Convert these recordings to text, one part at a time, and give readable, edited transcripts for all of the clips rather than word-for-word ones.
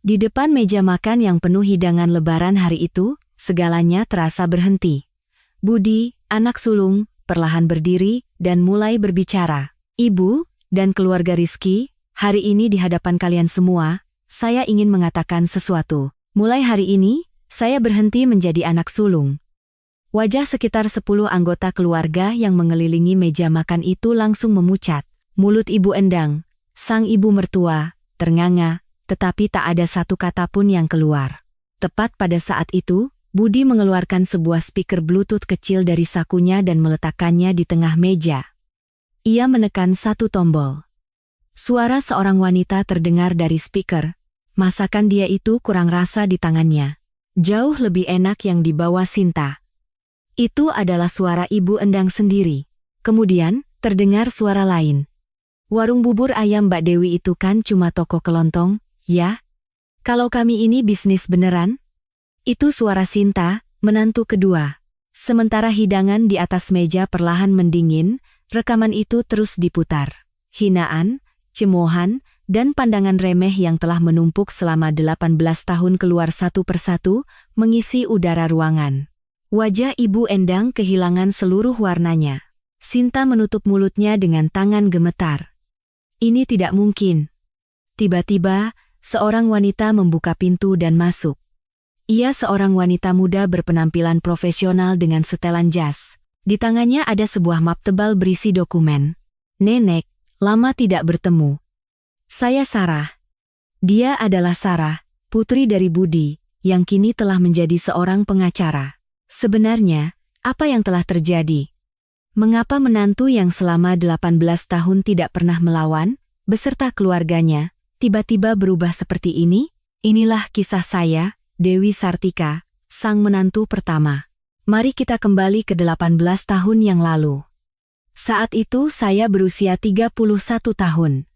Di depan meja makan yang penuh hidangan lebaran hari itu, segalanya terasa berhenti. Budi, anak sulung, perlahan berdiri dan mulai berbicara. Ibu dan keluarga Rizky, hari ini di hadapan kalian semua, saya ingin mengatakan sesuatu. Mulai hari ini, saya berhenti menjadi anak sulung. Wajah sekitar 10 anggota keluarga yang mengelilingi meja makan itu langsung memucat. Mulut Ibu Endang, sang ibu mertua, ternganga, tetapi tak ada satu kata pun yang keluar. Tepat pada saat itu, Budi mengeluarkan sebuah speaker Bluetooth kecil dari sakunya dan meletakkannya di tengah meja. Ia menekan satu tombol. Suara seorang wanita terdengar dari speaker. Masakan dia itu kurang rasa di tangannya. Jauh lebih enak yang dibawa Sinta. Itu adalah suara Ibu Endang sendiri. Kemudian, terdengar suara lain. Warung bubur ayam Mbak Dewi itu kan cuma toko kelontong, ya? Kalau kami ini bisnis beneran? Itu suara Sinta, menantu kedua. Sementara hidangan di atas meja perlahan mendingin, rekaman itu terus diputar. Hinaan, cemoohan, dan pandangan remeh yang telah menumpuk selama 18 tahun keluar satu persatu, mengisi udara ruangan. Wajah Ibu Endang kehilangan seluruh warnanya. Sinta menutup mulutnya dengan tangan gemetar. Ini tidak mungkin. Tiba-tiba, seorang wanita membuka pintu dan masuk. Ia seorang wanita muda berpenampilan profesional dengan setelan jas. Di tangannya ada sebuah map tebal berisi dokumen. Nenek, lama tidak bertemu. Saya Sarah. Dia adalah Sarah, putri dari Budi, yang kini telah menjadi seorang pengacara. Sebenarnya, apa yang telah terjadi? Mengapa menantu yang selama 18 tahun tidak pernah melawan, beserta keluarganya, tiba-tiba berubah seperti ini? Inilah kisah saya, Dewi Sartika, sang menantu pertama. Mari kita kembali ke 18 tahun yang lalu. Saat itu saya berusia 31 tahun.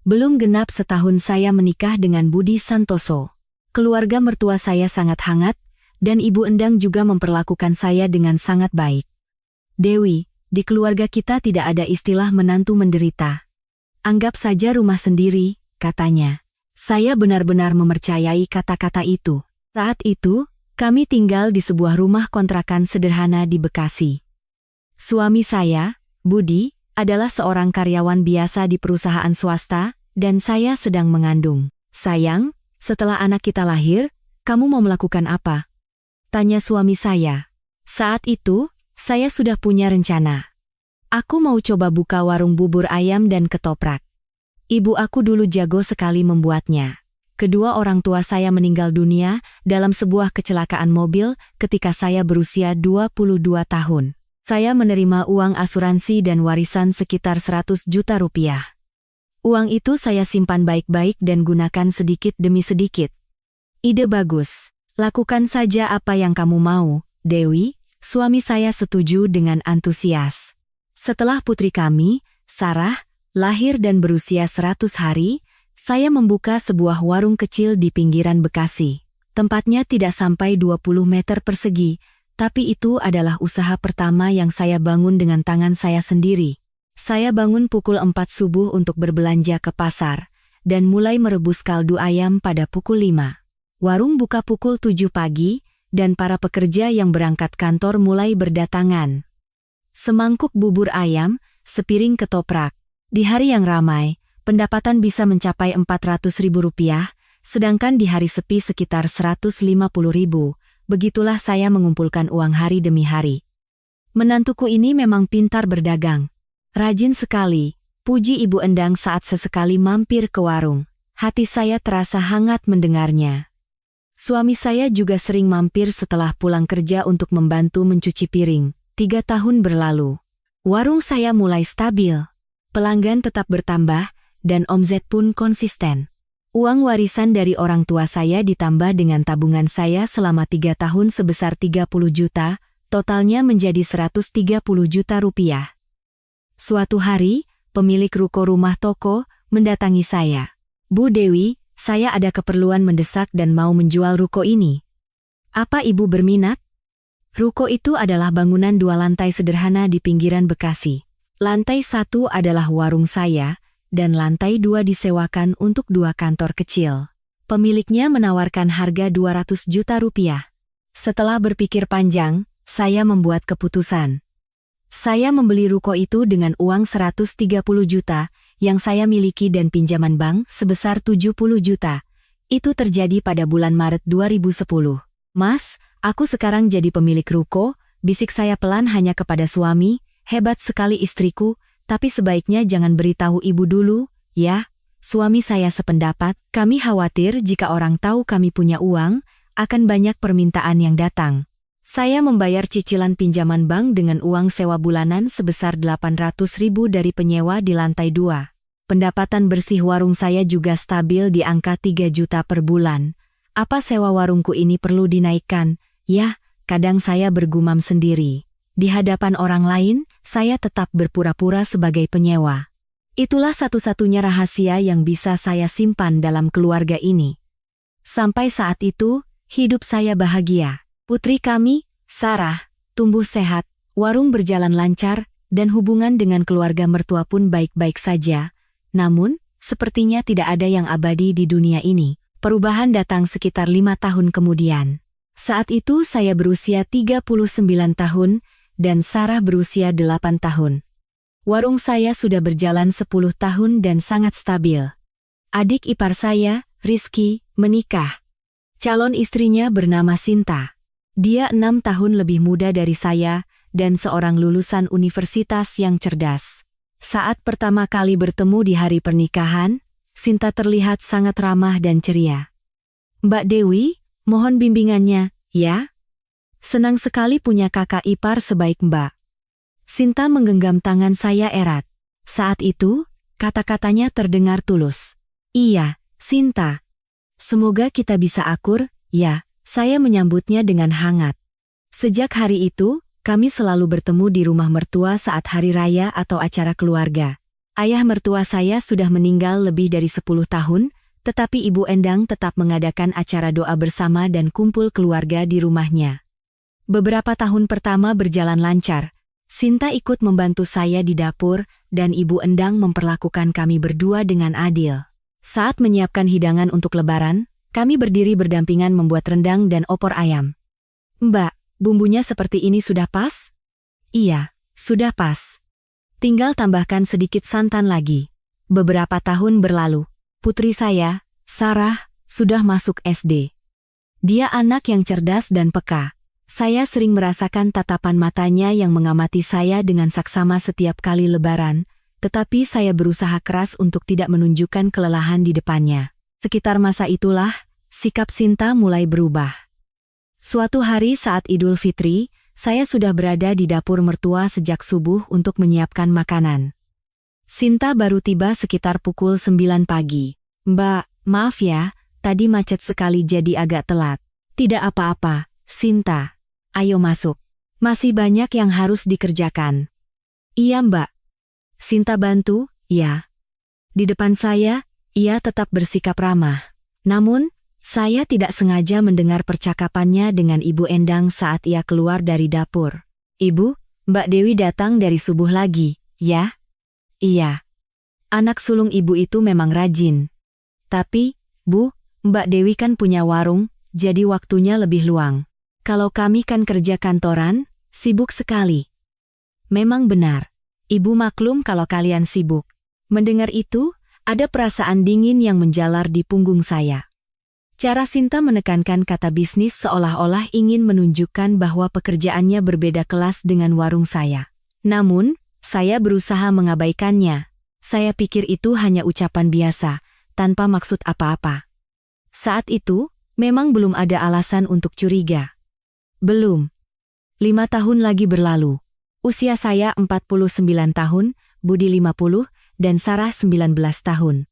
Belum genap setahun saya menikah dengan Budi Santoso. Keluarga mertua saya sangat hangat, dan Ibu Endang juga memperlakukan saya dengan sangat baik. Dewi, di keluarga kita tidak ada istilah menantu menderita. Anggap saja rumah sendiri, katanya. Saya benar-benar mempercayai kata-kata itu. Saat itu, kami tinggal di sebuah rumah kontrakan sederhana di Bekasi. Suami saya, Budi, adalah seorang karyawan biasa di perusahaan swasta, dan saya sedang mengandung. Sayang, setelah anak kita lahir, kamu mau melakukan apa? Tanya suami saya. Saat itu, saya sudah punya rencana. Aku mau coba buka warung bubur ayam dan ketoprak. Ibu aku dulu jago sekali membuatnya. Kedua orang tua saya meninggal dunia dalam sebuah kecelakaan mobil ketika saya berusia 22 tahun. Saya menerima uang asuransi dan warisan sekitar 100 juta rupiah. Uang itu saya simpan baik-baik dan gunakan sedikit demi sedikit. Ide bagus. Lakukan saja apa yang kamu mau, Dewi. Suami saya setuju dengan antusias. Setelah putri kami, Sarah, lahir dan berusia 100 hari, saya membuka sebuah warung kecil di pinggiran Bekasi. Tempatnya tidak sampai 20 meter persegi, tapi itu adalah usaha pertama yang saya bangun dengan tangan saya sendiri. Saya bangun pukul 4 subuh untuk berbelanja ke pasar, dan mulai merebus kaldu ayam pada pukul 5. Warung buka pukul 7 pagi, dan para pekerja yang berangkat kantor mulai berdatangan. Semangkuk bubur ayam, sepiring ketoprak. Di hari yang ramai, pendapatan bisa mencapai Rp400.000, sedangkan di hari sepi sekitar Rp150.000. Begitulah saya mengumpulkan uang hari demi hari. Menantuku ini memang pintar berdagang. Rajin sekali, puji Ibu Endang saat sesekali mampir ke warung. Hati saya terasa hangat mendengarnya. Suami saya juga sering mampir setelah pulang kerja untuk membantu mencuci piring. 3 tahun berlalu. Warung saya mulai stabil. Pelanggan tetap bertambah, dan omset pun konsisten. Uang warisan dari orang tua saya ditambah dengan tabungan saya selama 3 tahun sebesar 30 juta, totalnya menjadi 130 juta rupiah. Suatu hari, pemilik ruko rumah toko mendatangi saya. Bu Dewi, saya ada keperluan mendesak dan mau menjual ruko ini. Apa ibu berminat? Ruko itu adalah bangunan 2 lantai sederhana di pinggiran Bekasi. Lantai 1 adalah warung saya, dan lantai 2 disewakan untuk 2 kantor kecil. Pemiliknya menawarkan harga 200 juta rupiah. Setelah berpikir panjang, saya membuat keputusan. Saya membeli ruko itu dengan uang 130 juta yang saya miliki dan pinjaman bank sebesar 70 juta. Itu terjadi pada bulan Maret 2010. "Mas, aku sekarang jadi pemilik ruko," bisik saya pelan hanya kepada suami. "Hebat sekali istriku, tapi sebaiknya jangan beritahu ibu dulu, ya." Suami saya sependapat, "Kami khawatir jika orang tahu kami punya uang, akan banyak permintaan yang datang." Saya membayar cicilan pinjaman bank dengan uang sewa bulanan sebesar 800 ribu dari penyewa di lantai 2. Pendapatan bersih warung saya juga stabil di angka 3 juta per bulan. Apa sewa warungku ini perlu dinaikkan? Ya, kadang saya bergumam sendiri. Di hadapan orang lain, saya tetap berpura-pura sebagai penyewa. Itulah satu-satunya rahasia yang bisa saya simpan dalam keluarga ini. Sampai saat itu, hidup saya bahagia. Putri kami, Sarah, tumbuh sehat, warung berjalan lancar, dan hubungan dengan keluarga mertua pun baik-baik saja. Namun, sepertinya tidak ada yang abadi di dunia ini. Perubahan datang sekitar 5 tahun kemudian. Saat itu saya berusia 39 tahun, dan Sarah berusia 8 tahun. Warung saya sudah berjalan 10 tahun dan sangat stabil. Adik ipar saya, Rizky, menikah. Calon istrinya bernama Sinta. Dia 6 tahun lebih muda dari saya dan seorang lulusan universitas yang cerdas. Saat pertama kali bertemu di hari pernikahan, Sinta terlihat sangat ramah dan ceria. "Mbak Dewi, mohon bimbingannya, ya? Senang sekali punya kakak ipar sebaik Mbak." Sinta menggenggam tangan saya erat. Saat itu, kata-katanya terdengar tulus. "Iya, Sinta. Semoga kita bisa akur, ya." Saya menyambutnya dengan hangat. Sejak hari itu, kami selalu bertemu di rumah mertua saat hari raya atau acara keluarga. Ayah mertua saya sudah meninggal lebih dari 10 tahun, tetapi Ibu Endang tetap mengadakan acara doa bersama dan kumpul keluarga di rumahnya. Beberapa tahun pertama berjalan lancar. Sinta ikut membantu saya di dapur, dan Ibu Endang memperlakukan kami berdua dengan adil. Saat menyiapkan hidangan untuk lebaran, kami berdiri berdampingan membuat rendang dan opor ayam. "Mbak, bumbunya seperti ini sudah pas?" "Iya, sudah pas. Tinggal tambahkan sedikit santan lagi." Beberapa tahun berlalu. Putri saya, Sarah, sudah masuk SD. Dia anak yang cerdas dan peka. Saya sering merasakan tatapan matanya yang mengamati saya dengan saksama setiap kali lebaran, tetapi saya berusaha keras untuk tidak menunjukkan kelelahan di depannya. Sekitar masa itulah, sikap Sinta mulai berubah. Suatu hari saat Idul Fitri, saya sudah berada di dapur mertua sejak subuh untuk menyiapkan makanan. Sinta baru tiba sekitar pukul 9 pagi. "Mbak, maaf ya, tadi macet sekali jadi agak telat." "Tidak apa-apa, Sinta. Ayo masuk. Masih banyak yang harus dikerjakan." "Iya Mbak." Sinta bantu, ya. Di depan saya, ia tetap bersikap ramah. Namun, saya tidak sengaja mendengar percakapannya dengan Ibu Endang saat ia keluar dari dapur. "Ibu, Mbak Dewi datang dari subuh lagi, ya?" "Iya. Anak sulung ibu itu memang rajin. Tapi, Bu, Mbak Dewi kan punya warung, jadi waktunya lebih luang. Kalau kami kan kerja kantoran, sibuk sekali." "Memang benar. Ibu maklum kalau kalian sibuk." Mendengar itu, ada perasaan dingin yang menjalar di punggung saya. Cara Sinta menekankan kata bisnis seolah-olah ingin menunjukkan bahwa pekerjaannya berbeda kelas dengan warung saya. Namun, saya berusaha mengabaikannya. Saya pikir itu hanya ucapan biasa, tanpa maksud apa-apa. Saat itu, memang belum ada alasan untuk curiga. Belum. 5 tahun lagi berlalu. Usia saya 49 tahun, Budi 50, dan Sarah 19 tahun.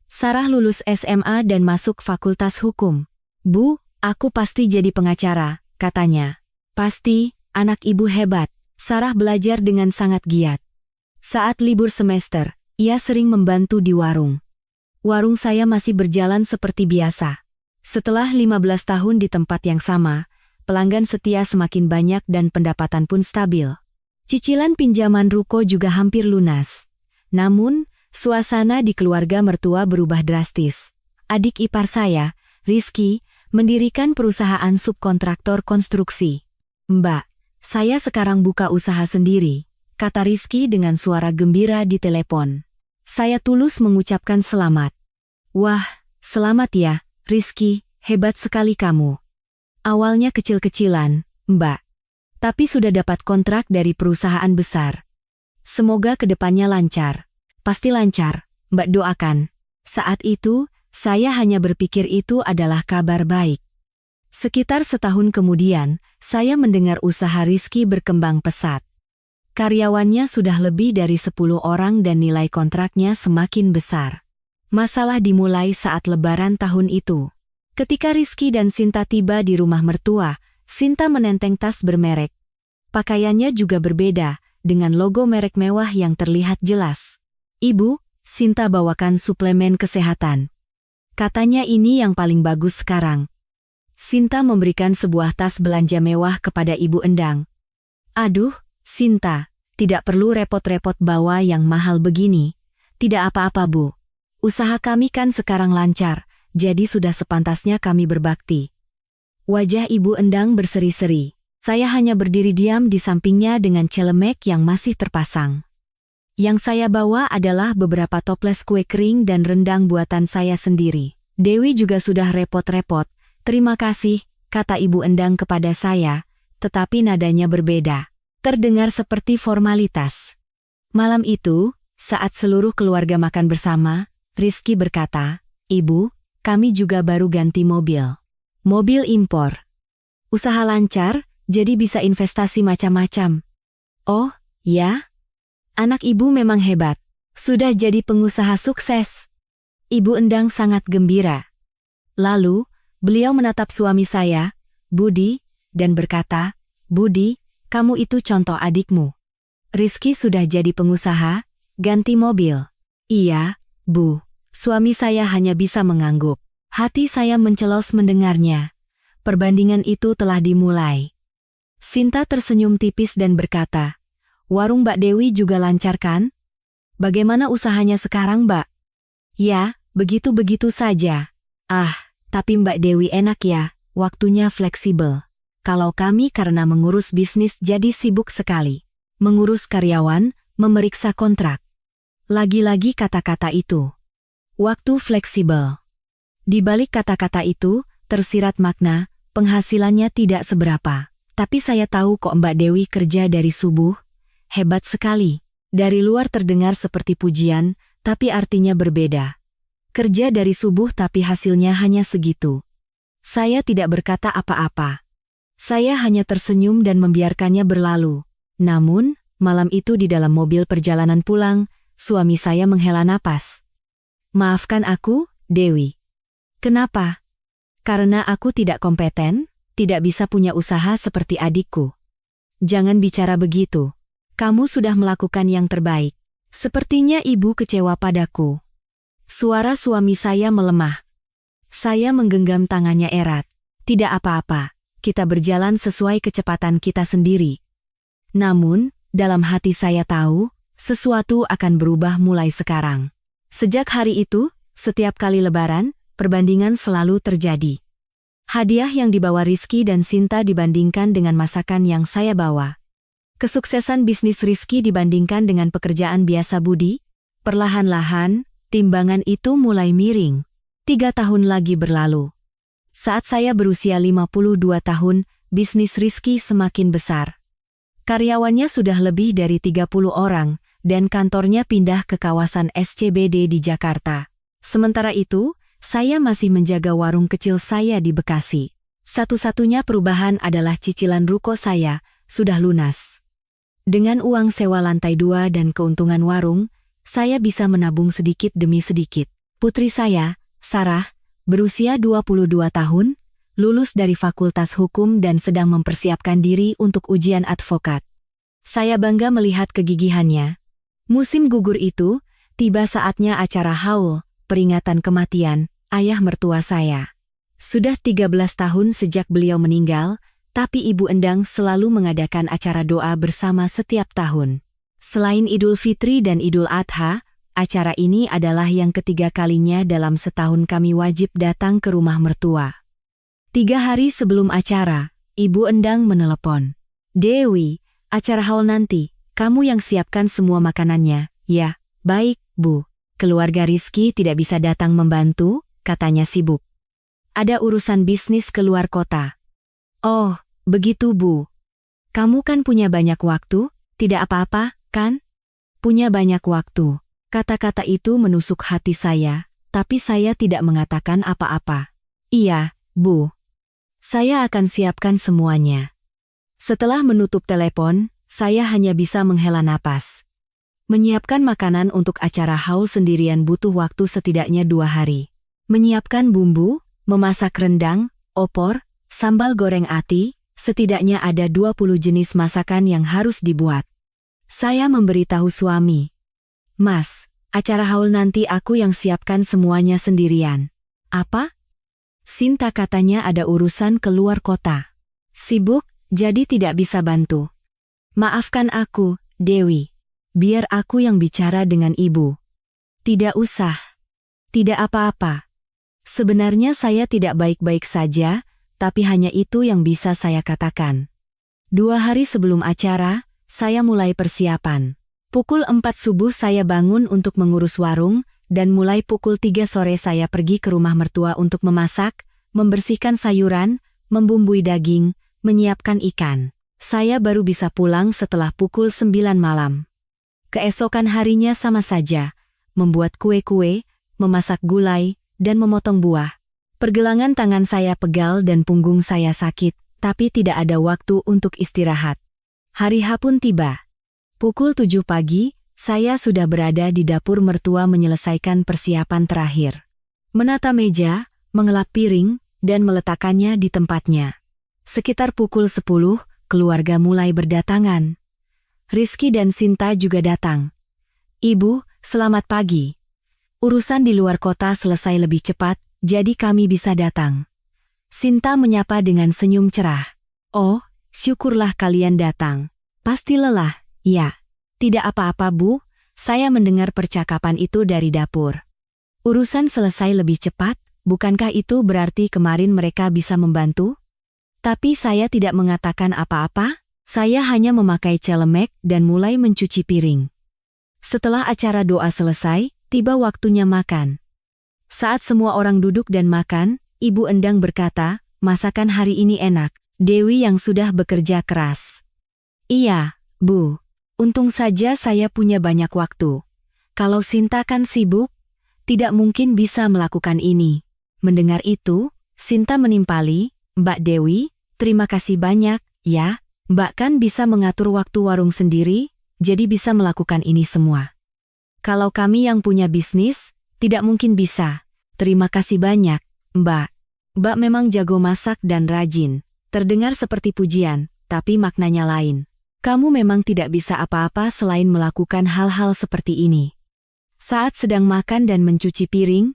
Sarah lulus SMA dan masuk Fakultas Hukum. "Bu, aku pasti jadi pengacara," katanya. "Pasti, anak ibu hebat." Sarah belajar dengan sangat giat. Saat libur semester, ia sering membantu di warung. Warung saya masih berjalan seperti biasa. Setelah 15 tahun di tempat yang sama, pelanggan setia semakin banyak dan pendapatan pun stabil. Cicilan pinjaman ruko juga hampir lunas. Namun, suasana di keluarga mertua berubah drastis. Adik ipar saya, Rizky, mendirikan perusahaan subkontraktor konstruksi. Mbak, saya sekarang buka usaha sendiri, kata Rizky dengan suara gembira di telepon. Saya tulus mengucapkan selamat. Wah, selamat ya, Rizky, hebat sekali kamu. Awalnya kecil-kecilan, Mbak. Tapi sudah dapat kontrak dari perusahaan besar. Semoga kedepannya lancar. Pasti lancar, Mbak doakan. Saat itu, saya hanya berpikir itu adalah kabar baik. Sekitar setahun kemudian, saya mendengar usaha Rizky berkembang pesat. Karyawannya sudah lebih dari 10 orang dan nilai kontraknya semakin besar. Masalah dimulai saat Lebaran tahun itu. Ketika Rizky dan Sinta tiba di rumah mertua, Sinta menenteng tas bermerek. Pakaiannya juga berbeda, dengan logo merek mewah yang terlihat jelas. Ibu, Sinta bawakan suplemen kesehatan. Katanya ini yang paling bagus sekarang. Sinta memberikan sebuah tas belanja mewah kepada Ibu Endang. Aduh, Sinta, tidak perlu repot-repot bawa yang mahal begini. Tidak apa-apa, Bu. Usaha kami kan sekarang lancar, jadi sudah sepantasnya kami berbakti. Wajah Ibu Endang berseri-seri. Saya hanya berdiri diam di sampingnya dengan celemek yang masih terpasang. Yang saya bawa adalah beberapa toples kue kering dan rendang buatan saya sendiri. Dewi juga sudah repot-repot. Terima kasih, kata Ibu Endang kepada saya, tetapi nadanya berbeda. Terdengar seperti formalitas. Malam itu, saat seluruh keluarga makan bersama, Rizky berkata, Ibu, kami juga baru ganti mobil. Mobil impor. Usaha lancar, jadi bisa investasi macam-macam. Oh, ya? Anak ibu memang hebat. Sudah jadi pengusaha sukses. Ibu Endang sangat gembira. Lalu, beliau menatap suami saya, Budi, dan berkata, Budi, kamu itu contoh adikmu. Rizky sudah jadi pengusaha, ganti mobil. Iya, Bu. Suami saya hanya bisa mengangguk. Hati saya mencelos mendengarnya. Perbandingan itu telah dimulai. Sinta tersenyum tipis dan berkata, warung Mbak Dewi juga lancar kan? Bagaimana usahanya sekarang, Mbak? Ya, begitu-begitu saja. Ah, tapi Mbak Dewi enak ya, waktunya fleksibel. Kalau kami karena mengurus bisnis jadi sibuk sekali. Mengurus karyawan, memeriksa kontrak. Lagi-lagi kata-kata itu. Waktu fleksibel. Di balik kata-kata itu, tersirat makna, penghasilannya tidak seberapa. Tapi saya tahu kok Mbak Dewi kerja dari subuh. Hebat sekali. Dari luar terdengar seperti pujian, tapi artinya berbeda. Kerja dari subuh tapi hasilnya hanya segitu. Saya tidak berkata apa-apa. Saya hanya tersenyum dan membiarkannya berlalu. Namun, malam itu di dalam mobil perjalanan pulang, suami saya menghela napas. Maafkan aku, Dewi. Kenapa? Karena aku tidak kompeten, tidak bisa punya usaha seperti adikku. Jangan bicara begitu. Kamu sudah melakukan yang terbaik. Sepertinya ibu kecewa padaku. Suara suami saya melemah. Saya menggenggam tangannya erat. Tidak apa-apa, kita berjalan sesuai kecepatan kita sendiri. Namun, dalam hati saya tahu, sesuatu akan berubah mulai sekarang. Sejak hari itu, setiap kali Lebaran, perbandingan selalu terjadi. Hadiah yang dibawa Rizky dan Sinta dibandingkan dengan masakan yang saya bawa. Kesuksesan bisnis Rizky dibandingkan dengan pekerjaan biasa Budi. Perlahan-lahan, timbangan itu mulai miring. 3 tahun lagi berlalu. Saat saya berusia 52 tahun, bisnis Rizky semakin besar. Karyawannya sudah lebih dari 30 orang, dan kantornya pindah ke kawasan SCBD di Jakarta. Sementara itu, saya masih menjaga warung kecil saya di Bekasi. Satu-satunya perubahan adalah cicilan ruko saya, sudah lunas. Dengan uang sewa lantai 2 dan keuntungan warung, saya bisa menabung sedikit demi sedikit. Putri saya, Sarah, berusia 22 tahun, lulus dari Fakultas Hukum dan sedang mempersiapkan diri untuk ujian advokat. Saya bangga melihat kegigihannya. Musim gugur itu, tiba saatnya acara haul, peringatan kematian, ayah mertua saya. Sudah 13 tahun sejak beliau meninggal, tapi Ibu Endang selalu mengadakan acara doa bersama setiap tahun. Selain Idul Fitri dan Idul Adha, acara ini adalah yang ketiga kalinya dalam setahun kami wajib datang ke rumah mertua. 3 hari sebelum acara, Ibu Endang menelepon. Dewi, acara haul nanti, kamu yang siapkan semua makanannya. Ya, baik, Bu. Keluarga Rizky tidak bisa datang membantu, katanya sibuk. Ada urusan bisnis keluar kota. Oh, begitu Bu. Kamu kan punya banyak waktu, tidak apa-apa, kan? Punya banyak waktu. Kata-kata itu menusuk hati saya, tapi saya tidak mengatakan apa-apa. Iya, Bu. Saya akan siapkan semuanya. Setelah menutup telepon, saya hanya bisa menghela napas. Menyiapkan makanan untuk acara haul sendirian butuh waktu setidaknya 2 hari. Menyiapkan bumbu, memasak rendang, opor, sambal goreng ati, setidaknya ada 20 jenis masakan yang harus dibuat. Saya memberitahu suami. Mas, acara haul nanti aku yang siapkan semuanya sendirian. Apa? Sinta katanya ada urusan keluar kota. Sibuk, jadi tidak bisa bantu. Maafkan aku, Dewi. Biar aku yang bicara dengan ibu. Tidak usah. Tidak apa-apa. Sebenarnya saya tidak baik-baik saja, tapi hanya itu yang bisa saya katakan. 2 hari sebelum acara, saya mulai persiapan. Pukul 4 subuh saya bangun untuk mengurus warung, dan mulai pukul 3 sore saya pergi ke rumah mertua untuk memasak, membersihkan sayuran, membumbui daging, menyiapkan ikan. Saya baru bisa pulang setelah pukul 9 malam. Keesokan harinya sama saja, membuat kue-kue, memasak gulai, dan memotong buah. Pergelangan tangan saya pegal dan punggung saya sakit, tapi tidak ada waktu untuk istirahat. Hari H pun tiba. Pukul 7 pagi, saya sudah berada di dapur mertua menyelesaikan persiapan terakhir. Menata meja, mengelap piring, dan meletakkannya di tempatnya. Sekitar pukul 10, keluarga mulai berdatangan. Rizky dan Sinta juga datang. Ibu, selamat pagi. Urusan di luar kota selesai lebih cepat, jadi kami bisa datang. Sinta menyapa dengan senyum cerah. Oh, syukurlah kalian datang. Pasti lelah. Ya, tidak apa-apa Bu, saya mendengar percakapan itu dari dapur. Urusan selesai lebih cepat, bukankah itu berarti kemarin mereka bisa membantu? Tapi saya tidak mengatakan apa-apa, saya hanya memakai celemek dan mulai mencuci piring. Setelah acara doa selesai, tiba waktunya makan. Saat semua orang duduk dan makan, Ibu Endang berkata, masakan hari ini enak, Dewi yang sudah bekerja keras. Iya, Bu. Untung saja saya punya banyak waktu. Kalau Sinta kan sibuk, tidak mungkin bisa melakukan ini. Mendengar itu, Sinta menimpali, Mbak Dewi, terima kasih banyak, ya. Mbak kan bisa mengatur waktu warung sendiri, jadi bisa melakukan ini semua. Kalau kami yang punya bisnis, tidak mungkin bisa. Terima kasih banyak, Mbak. Mbak memang jago masak dan rajin. Terdengar seperti pujian, tapi maknanya lain. Kamu memang tidak bisa apa-apa selain melakukan hal-hal seperti ini. Saat sedang makan dan mencuci piring,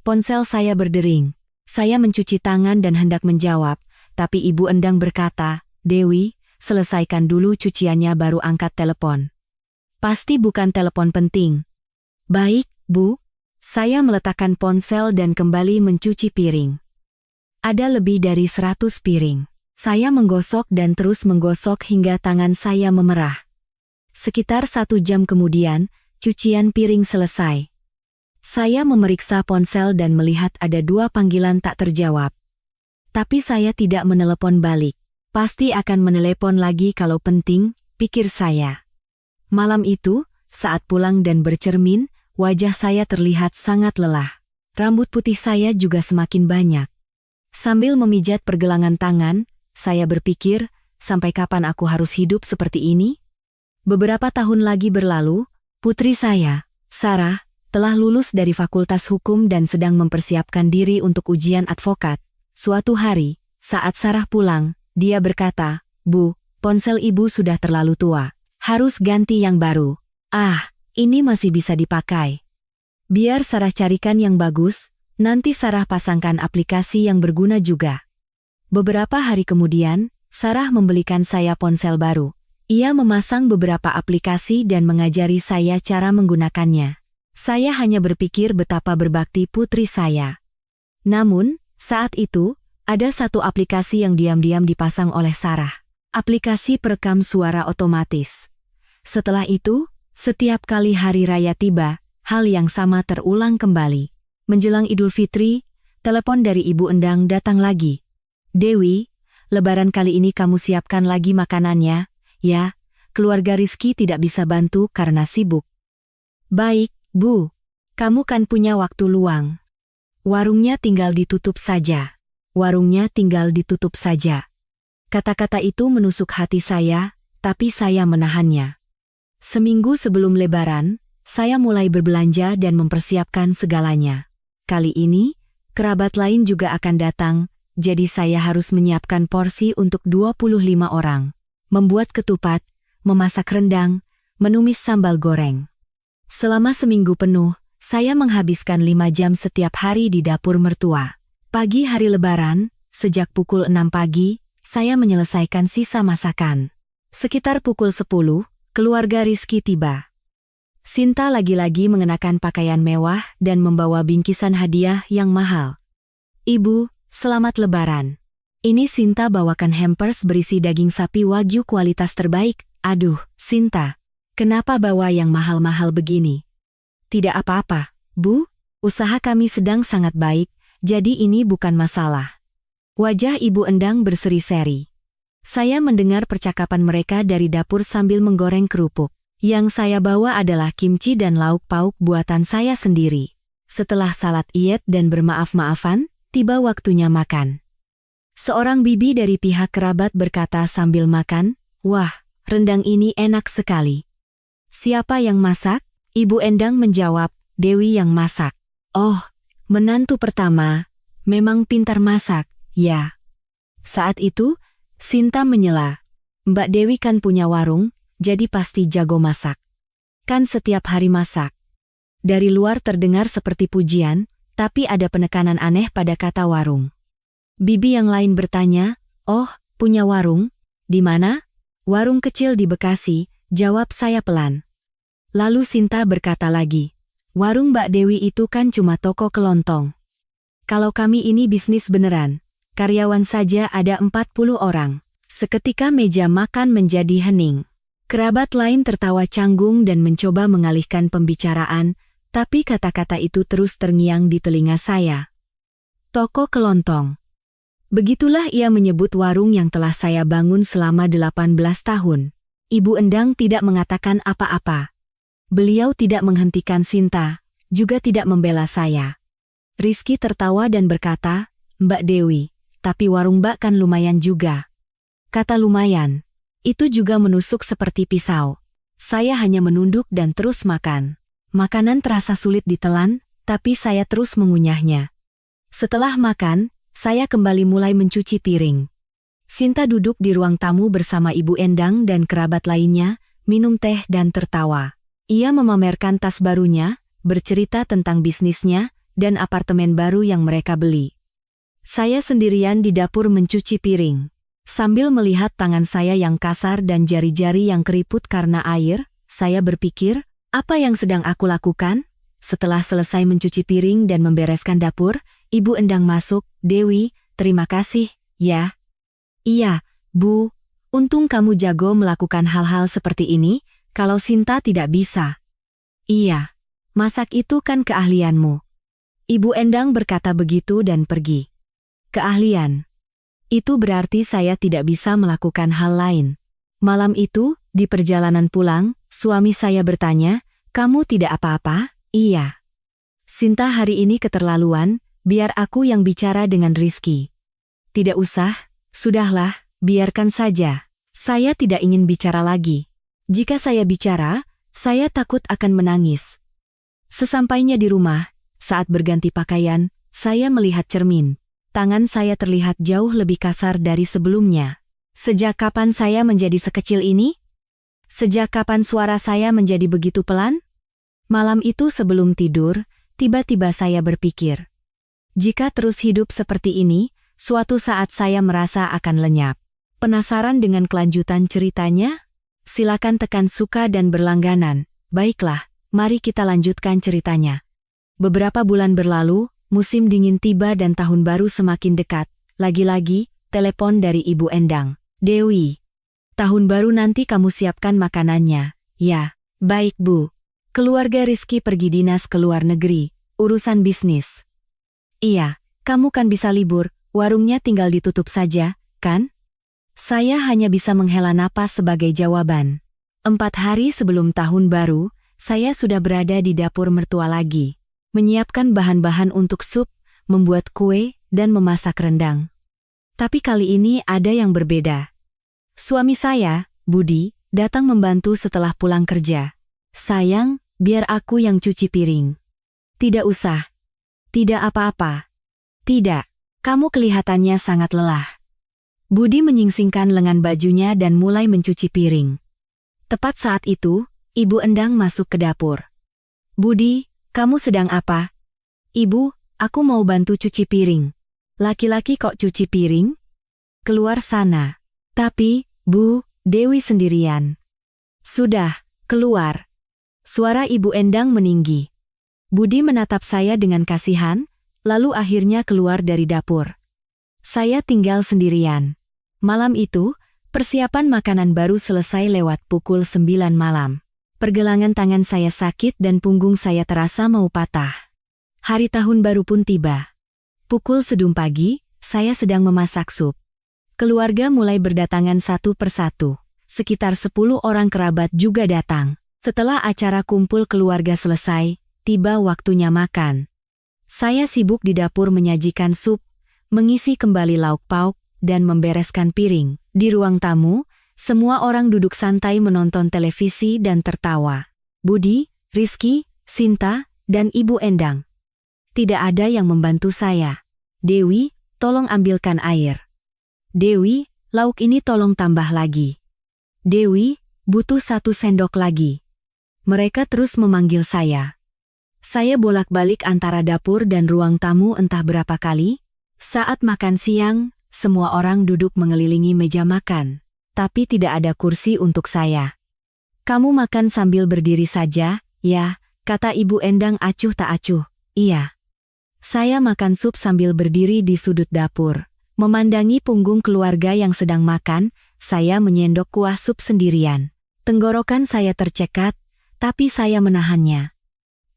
ponsel saya berdering. Saya mencuci tangan dan hendak menjawab, tapi Ibu Endang berkata, Dewi, selesaikan dulu cuciannya baru angkat telepon. Pasti bukan telepon penting. Baik, Bu. Saya meletakkan ponsel dan kembali mencuci piring. Ada lebih dari 100 piring. Saya menggosok dan terus menggosok hingga tangan saya memerah. Sekitar 1 jam kemudian, cucian piring selesai. Saya memeriksa ponsel dan melihat ada 2 panggilan tak terjawab. Tapi saya tidak menelepon balik. Pasti akan menelepon lagi kalau penting, pikir saya. Malam itu, saat pulang dan bercermin, wajah saya terlihat sangat lelah. Rambut putih saya juga semakin banyak. Sambil memijat pergelangan tangan, saya berpikir, sampai kapan aku harus hidup seperti ini? Beberapa tahun lagi berlalu, putri saya, Sarah, telah lulus dari Fakultas Hukum dan sedang mempersiapkan diri untuk ujian advokat. Suatu hari, saat Sarah pulang, dia berkata, Bu, ponsel ibu sudah terlalu tua. Harus ganti yang baru. Ah, ini masih bisa dipakai. Biar Sarah carikan yang bagus, nanti Sarah pasangkan aplikasi yang berguna juga. Beberapa hari kemudian, Sarah membelikan saya ponsel baru. Ia memasang beberapa aplikasi dan mengajari saya cara menggunakannya. Saya hanya berpikir betapa berbakti putri saya. Namun, saat itu, ada satu aplikasi yang diam-diam dipasang oleh Sarah. Aplikasi perekam suara otomatis. Setelah itu, setiap kali hari raya tiba, hal yang sama terulang kembali. Menjelang Idul Fitri, telepon dari Ibu Endang datang lagi. Dewi, Lebaran kali ini kamu siapkan lagi makanannya, ya, keluarga Rizky tidak bisa bantu karena sibuk. Baik, Bu. Kamu kan punya waktu luang. Warungnya tinggal ditutup saja. Warungnya tinggal ditutup saja. Kata-kata itu menusuk hati saya, tapi saya menahannya. Seminggu sebelum Lebaran, saya mulai berbelanja dan mempersiapkan segalanya. Kali ini, kerabat lain juga akan datang, jadi saya harus menyiapkan porsi untuk 25 orang. Membuat ketupat, memasak rendang, menumis sambal goreng. Selama seminggu penuh, saya menghabiskan 5 jam setiap hari di dapur mertua. Pagi hari Lebaran, sejak pukul 6 pagi, saya menyelesaikan sisa masakan. Sekitar pukul 10, keluarga Rizky tiba. Sinta lagi-lagi mengenakan pakaian mewah dan membawa bingkisan hadiah yang mahal. Ibu, selamat Lebaran. Ini Sinta bawakan hampers berisi daging sapi wagyu kualitas terbaik. Aduh, Sinta, kenapa bawa yang mahal-mahal begini? Tidak apa-apa, Bu. Usaha kami sedang sangat baik, jadi ini bukan masalah. Wajah Ibu Endang berseri-seri. Saya mendengar percakapan mereka dari dapur sambil menggoreng kerupuk. Yang saya bawa adalah kimchi dan lauk pauk buatan saya sendiri. Setelah salat Iyed dan bermaaf-maafan, tiba waktunya makan. Seorang bibi dari pihak kerabat berkata sambil makan, "Wah, rendang ini enak sekali." "Siapa yang masak?" Ibu Endang menjawab, "Dewi yang masak." "Oh, menantu pertama, memang pintar masak, ya." Saat itu, Sinta menyela, "Mbak Dewi kan punya warung, jadi pasti jago masak. Kan setiap hari masak." Dari luar terdengar seperti pujian, tapi ada penekanan aneh pada kata warung. Bibi yang lain bertanya, "Oh, punya warung? Di mana?" "Warung kecil di Bekasi," jawab saya pelan. Lalu Sinta berkata lagi, "Warung Mbak Dewi itu kan cuma toko kelontong. Kalau kami ini bisnis beneran, karyawan saja ada 40 orang." Seketika meja makan menjadi hening. Kerabat lain tertawa canggung dan mencoba mengalihkan pembicaraan, tapi kata-kata itu terus terngiang di telinga saya. Toko kelontong. Begitulah ia menyebut warung yang telah saya bangun selama 18 tahun. Ibu Endang tidak mengatakan apa-apa. Beliau tidak menghentikan Sinta, juga tidak membela saya. Rizky tertawa dan berkata, "Mbak Dewi, tapi warung Mbak kan lumayan juga." Kata lumayan, itu juga menusuk seperti pisau. Saya hanya menunduk dan terus makan. Makanan terasa sulit ditelan, tapi saya terus mengunyahnya. Setelah makan, saya kembali mulai mencuci piring. Sinta duduk di ruang tamu bersama Ibu Endang dan kerabat lainnya, minum teh dan tertawa. Ia memamerkan tas barunya, bercerita tentang bisnisnya, dan apartemen baru yang mereka beli. Saya sendirian di dapur mencuci piring. Sambil melihat tangan saya yang kasar dan jari-jari yang keriput karena air, saya berpikir, apa yang sedang aku lakukan? Setelah selesai mencuci piring dan membereskan dapur, Ibu Endang masuk, "Dewi, terima kasih, ya." "Iya, Bu. Untung kamu jago melakukan hal-hal seperti ini, kalau Sinta tidak bisa." "Iya. Masak itu kan keahlianmu." Ibu Endang berkata begitu dan pergi. Keahlian. Itu berarti saya tidak bisa melakukan hal lain. Malam itu, di perjalanan pulang, suami saya bertanya, "Kamu tidak apa-apa?" "Iya." "Sinta hari ini keterlaluan, biar aku yang bicara dengan Rizky." "Tidak usah, sudahlah, biarkan saja. Saya tidak ingin bicara lagi. Jika saya bicara, saya takut akan menangis." Sesampainya di rumah, saat berganti pakaian, saya melihat cermin. Tangan saya terlihat jauh lebih kasar dari sebelumnya. Sejak kapan saya menjadi sekecil ini? Sejak kapan suara saya menjadi begitu pelan? Malam itu sebelum tidur, tiba-tiba saya berpikir, jika terus hidup seperti ini, suatu saat saya merasa akan lenyap. Penasaran dengan kelanjutan ceritanya? Silakan tekan suka dan berlangganan. Baiklah, mari kita lanjutkan ceritanya. Beberapa bulan berlalu, musim dingin tiba dan tahun baru semakin dekat. Lagi-lagi, telepon dari Ibu Endang. Dewi, tahun baru nanti kamu siapkan makanannya. Ya, baik Bu. Keluarga Rizky pergi dinas ke luar negeri, urusan bisnis. Iya, kamu kan bisa libur, warungnya tinggal ditutup saja, kan? Saya hanya bisa menghela napas sebagai jawaban. 4 hari sebelum tahun baru, saya sudah berada di dapur mertua lagi. Menyiapkan bahan-bahan untuk sup, membuat kue, dan memasak rendang. Tapi kali ini ada yang berbeda. Suami saya, Budi, datang membantu setelah pulang kerja. Sayang, biar aku yang cuci piring. Tidak usah. Tidak apa-apa. Tidak, kamu kelihatannya sangat lelah. Budi menyingsingkan lengan bajunya dan mulai mencuci piring. Tepat saat itu, Ibu Endang masuk ke dapur. Budi, kamu sedang apa? Ibu, aku mau bantu cuci piring. Laki-laki kok cuci piring? Keluar sana. Tapi, Bu, Dewi sendirian. Sudah, keluar. Suara Ibu Endang meninggi. Budi menatap saya dengan kasihan, lalu akhirnya keluar dari dapur. Saya tinggal sendirian. Malam itu, persiapan makanan baru selesai lewat pukul 9 malam. Pergelangan tangan saya sakit dan punggung saya terasa mau patah. Hari tahun baru pun tiba. Pukul sedum pagi, saya sedang memasak sup. Keluarga mulai berdatangan satu persatu. Sekitar 10 orang kerabat juga datang. Setelah acara kumpul keluarga selesai, tiba waktunya makan. Saya sibuk di dapur menyajikan sup, mengisi kembali lauk pauk, dan membereskan piring. Di ruang tamu, semua orang duduk santai menonton televisi dan tertawa. Budi, Rizky, Sinta, dan Ibu Endang. Tidak ada yang membantu saya. Dewi, tolong ambilkan air. Dewi, lauk ini tolong tambah lagi. Dewi, butuh 1 sendok lagi. Mereka terus memanggil saya. Saya bolak-balik antara dapur dan ruang tamu entah berapa kali. Saat makan siang, semua orang duduk mengelilingi meja makan. Tapi tidak ada kursi untuk saya. Kamu makan sambil berdiri saja, ya, kata Ibu Endang acuh tak acuh. Iya. Saya makan sup sambil berdiri di sudut dapur. Memandangi punggung keluarga yang sedang makan, saya menyendok kuah sup sendirian. Tenggorokan saya tercekat, tapi saya menahannya.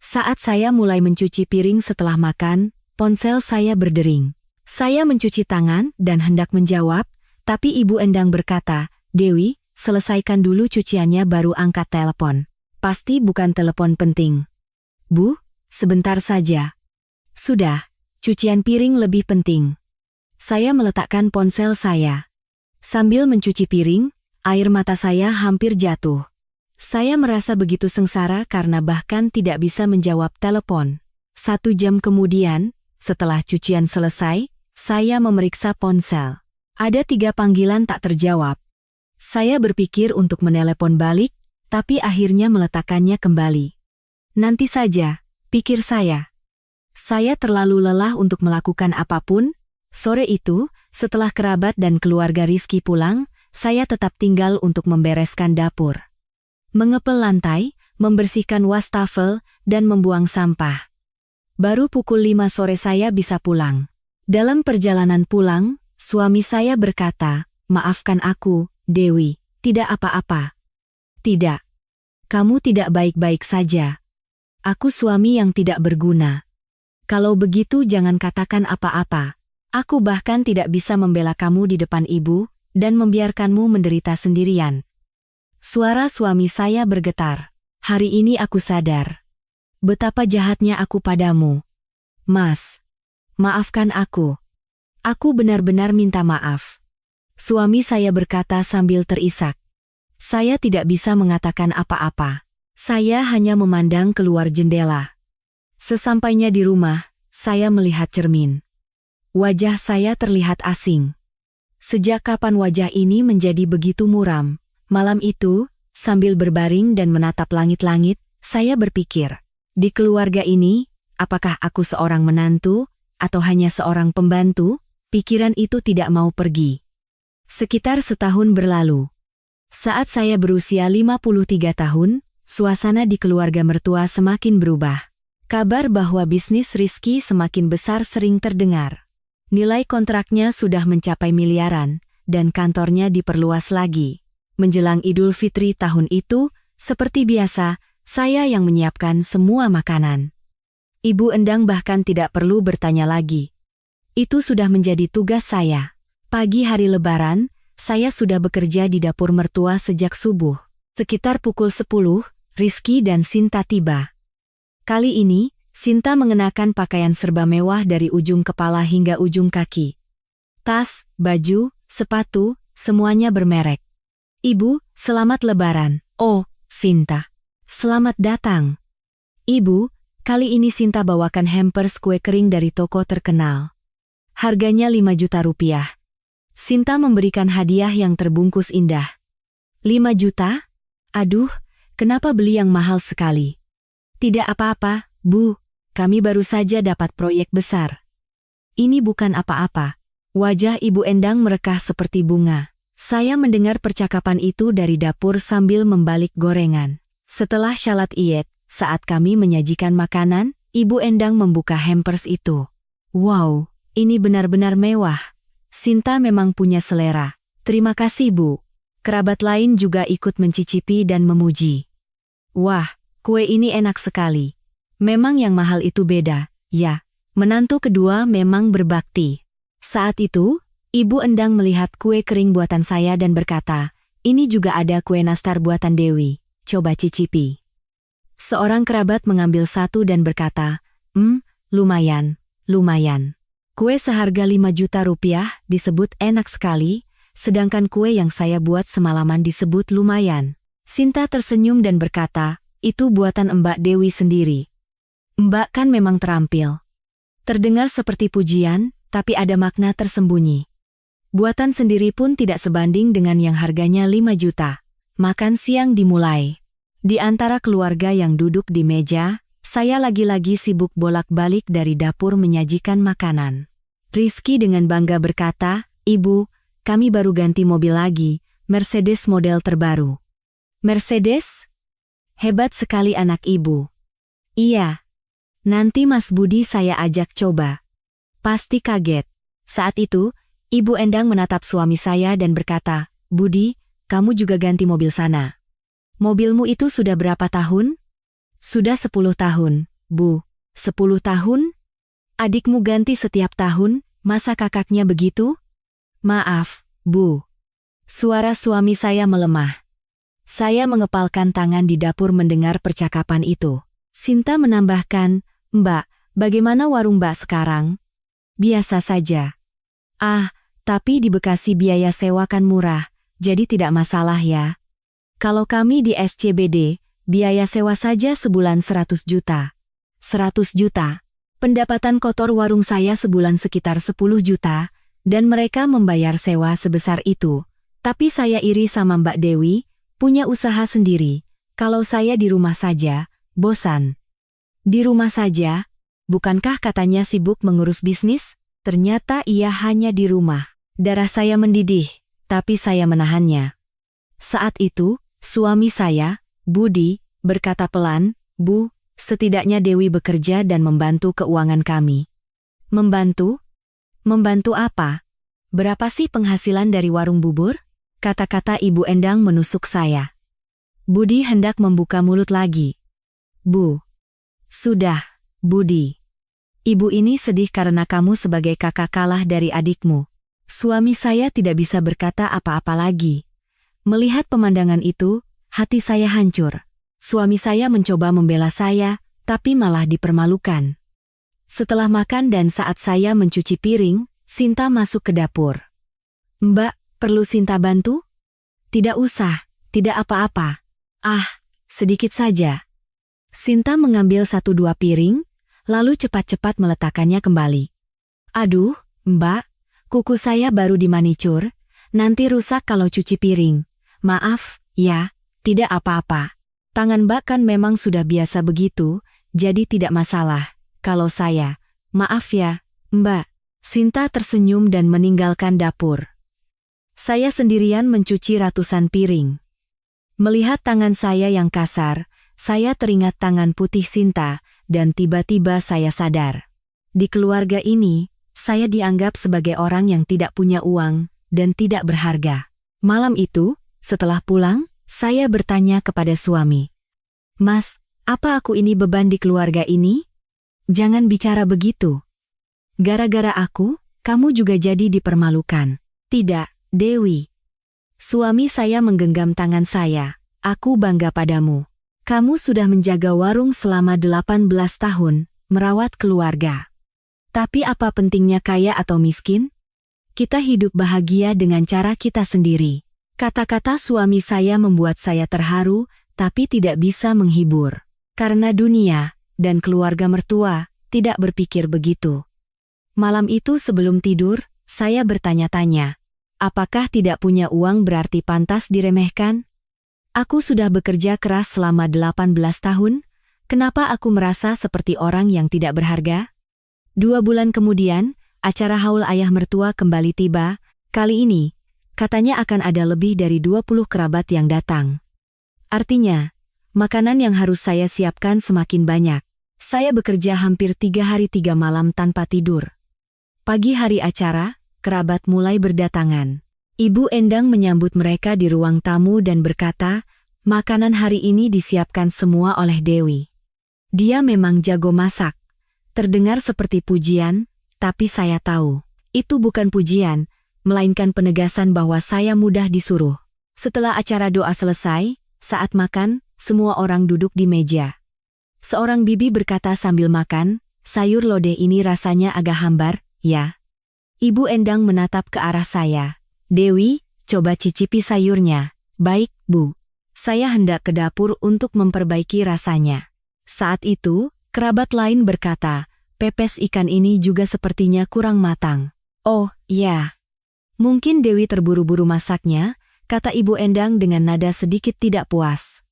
Saat saya mulai mencuci piring setelah makan, ponsel saya berdering. Saya mencuci tangan dan hendak menjawab, tapi Ibu Endang berkata, Dewi, selesaikan dulu cuciannya baru angkat telepon. Pasti bukan telepon penting. Bu, sebentar saja. Sudah, cucian piring lebih penting. Saya meletakkan ponsel saya. Sambil mencuci piring, air mata saya hampir jatuh. Saya merasa begitu sengsara karena bahkan tidak bisa menjawab telepon. 1 jam kemudian, setelah cucian selesai, saya memeriksa ponsel. Ada 3 panggilan tak terjawab. Saya berpikir untuk menelepon balik, tapi akhirnya meletakkannya kembali. Nanti saja, pikir saya. Saya terlalu lelah untuk melakukan apapun. Sore itu, setelah kerabat dan keluarga Rizky pulang, saya tetap tinggal untuk membereskan dapur. Mengepel lantai, membersihkan wastafel, dan membuang sampah. Baru pukul 5 sore saya bisa pulang. Dalam perjalanan pulang, suami saya berkata, maafkan aku, Dewi, tidak apa-apa. Tidak. Kamu tidak baik-baik saja. Aku suami yang tidak berguna. Kalau begitu jangan katakan apa-apa. Aku bahkan tidak bisa membela kamu di depan ibu, dan membiarkanmu menderita sendirian. Suara suami saya bergetar. Hari ini aku sadar. Betapa jahatnya aku padamu. Mas, maafkan aku. Aku benar-benar minta maaf. Suami saya berkata sambil terisak. Saya tidak bisa mengatakan apa-apa. Saya hanya memandang keluar jendela. Sesampainya di rumah, saya melihat cermin. Wajah saya terlihat asing. Sejak kapan wajah ini menjadi begitu muram? Malam itu, sambil berbaring dan menatap langit-langit, saya berpikir, di keluarga ini, apakah aku seorang menantu, atau hanya seorang pembantu? Pikiran itu tidak mau pergi. Sekitar setahun berlalu. Saat saya berusia 53 tahun, suasana di keluarga mertua semakin berubah. Kabar bahwa bisnis Rizky semakin besar sering terdengar. Nilai kontraknya sudah mencapai miliaran, dan kantornya diperluas lagi. Menjelang Idul Fitri tahun itu, seperti biasa, saya yang menyiapkan semua makanan. Ibu Endang bahkan tidak perlu bertanya lagi. Itu sudah menjadi tugas saya. Pagi hari Lebaran, saya sudah bekerja di dapur mertua sejak subuh. Sekitar pukul 10, Rizky dan Sinta tiba. Kali ini, Sinta mengenakan pakaian serba mewah dari ujung kepala hingga ujung kaki. Tas, baju, sepatu, semuanya bermerek. Ibu, selamat Lebaran. Oh, Sinta. Selamat datang. Ibu, kali ini Sinta bawakan hampers kue kering dari toko terkenal. Harganya 5 juta rupiah. Sinta memberikan hadiah yang terbungkus indah. 5 juta? Aduh, kenapa beli yang mahal sekali? Tidak apa-apa, Bu. Kami baru saja dapat proyek besar. Ini bukan apa-apa. Wajah Ibu Endang merekah seperti bunga. Saya mendengar percakapan itu dari dapur sambil membalik gorengan. Setelah syalat Iyed, saat kami menyajikan makanan, Ibu Endang membuka hampers itu. Wow, ini benar-benar mewah. Sinta memang punya selera. Terima kasih, Bu. Kerabat lain juga ikut mencicipi dan memuji. Wah, kue ini enak sekali. Memang yang mahal itu beda, ya. Menantu kedua memang berbakti. Saat itu, Ibu Endang melihat kue kering buatan saya dan berkata, ini juga ada kue nastar buatan Dewi, coba cicipi. Seorang kerabat mengambil satu dan berkata, lumayan. Kue seharga 5 juta rupiah disebut enak sekali, sedangkan kue yang saya buat semalaman disebut lumayan. Sinta tersenyum dan berkata, itu buatan Mbak Dewi sendiri. Mbak kan memang terampil. Terdengar seperti pujian, tapi ada makna tersembunyi. Buatan sendiri pun tidak sebanding dengan yang harganya 5 juta. Makan siang dimulai. Di antara keluarga yang duduk di meja, saya lagi-lagi sibuk bolak-balik dari dapur menyajikan makanan. Rizky dengan bangga berkata, Ibu, kami baru ganti mobil lagi, Mercedes model terbaru. Mercedes? Hebat sekali anak Ibu. Iya. Nanti Mas Budi saya ajak coba. Pasti kaget. Saat itu, Ibu Endang menatap suami saya dan berkata, Budi, kamu juga ganti mobil sana. Mobilmu itu sudah berapa tahun? Sudah 10 tahun, Bu. 10 tahun? Adikmu ganti setiap tahun, masa kakaknya begitu? Maaf, Bu. Suara suami saya melemah. Saya mengepalkan tangan di dapur mendengar percakapan itu. Sinta menambahkan, Mbak, bagaimana warung Mbak sekarang? Biasa saja. Ah, tapi di Bekasi biaya sewa kan murah, jadi tidak masalah ya. Kalau kami di SCBD, biaya sewa saja sebulan 100 juta. 100 juta. Pendapatan kotor warung saya sebulan sekitar 10 juta, dan mereka membayar sewa sebesar itu. Tapi saya iri sama Mbak Dewi, punya usaha sendiri. Kalau saya di rumah saja, bosan. Di rumah saja? Bukankah katanya sibuk mengurus bisnis? Ternyata ia hanya di rumah. Darah saya mendidih, tapi saya menahannya. Saat itu, suami saya, Budi, berkata pelan, Bu, setidaknya Dewi bekerja dan membantu keuangan kami. Membantu? Membantu apa? Berapa sih penghasilan dari warung bubur? Kata-kata Ibu Endang menusuk saya. Budi hendak membuka mulut lagi. Bu. Sudah, Budi. Ibu ini sedih karena kamu sebagai kakak kalah dari adikmu. Suami saya tidak bisa berkata apa-apa lagi. Melihat pemandangan itu, hati saya hancur. Suami saya mencoba membela saya, tapi malah dipermalukan. Setelah makan dan saat saya mencuci piring, Sinta masuk ke dapur. Mbak, perlu Sinta bantu? Tidak usah, tidak apa-apa. Ah, sedikit saja. Sinta mengambil 1-2 piring, lalu cepat-cepat meletakkannya kembali. Aduh, Mbak, kuku saya baru dimanicur, nanti rusak kalau cuci piring. Maaf, ya, tidak apa-apa. Tangan Mbak kan memang sudah biasa begitu, jadi tidak masalah. Kalau saya, maaf ya, Mbak. Sinta tersenyum dan meninggalkan dapur. Saya sendirian mencuci ratusan piring. Melihat tangan saya yang kasar, saya teringat tangan putih Sinta, dan tiba-tiba saya sadar. Di keluarga ini, saya dianggap sebagai orang yang tidak punya uang dan tidak berharga. Malam itu, setelah pulang, saya bertanya kepada suami, "Mas, apa aku ini beban di keluarga ini? Jangan bicara begitu. Gara-gara aku, kamu juga jadi dipermalukan." "Tidak, Dewi." Suami saya menggenggam tangan saya. "Aku bangga padamu. Kamu sudah menjaga warung selama 18 tahun, merawat keluarga. Tapi apa pentingnya kaya atau miskin? Kita hidup bahagia dengan cara kita sendiri." Kata-kata suami saya membuat saya terharu, tapi tidak bisa menghibur. Karena dunia dan keluarga mertua tidak berpikir begitu. Malam itu sebelum tidur, saya bertanya-tanya, apakah tidak punya uang berarti pantas diremehkan? Aku sudah bekerja keras selama 18 tahun, kenapa aku merasa seperti orang yang tidak berharga? 2 bulan kemudian, acara haul ayah mertua kembali tiba. Kali ini, katanya akan ada lebih dari 20 kerabat yang datang. Artinya, makanan yang harus saya siapkan semakin banyak. Saya bekerja hampir 3 hari 3 malam tanpa tidur. Pagi hari acara, kerabat mulai berdatangan. Ibu Endang menyambut mereka di ruang tamu dan berkata, "Makanan hari ini disiapkan semua oleh Dewi. Dia memang jago masak." Terdengar seperti pujian, tapi saya tahu, itu bukan pujian, melainkan penegasan bahwa saya mudah disuruh. Setelah acara doa selesai, saat makan, semua orang duduk di meja. Seorang bibi berkata sambil makan, "Sayur lodeh ini rasanya agak hambar, ya?" Ibu Endang menatap ke arah saya. "Dewi, coba cicipi sayurnya." "Baik, Bu." Saya hendak ke dapur untuk memperbaiki rasanya. Saat itu, kerabat lain berkata, "Pepes ikan ini juga sepertinya kurang matang." "Oh, ya. Mungkin Dewi terburu-buru masaknya," kata Ibu Endang dengan nada sedikit tidak puas.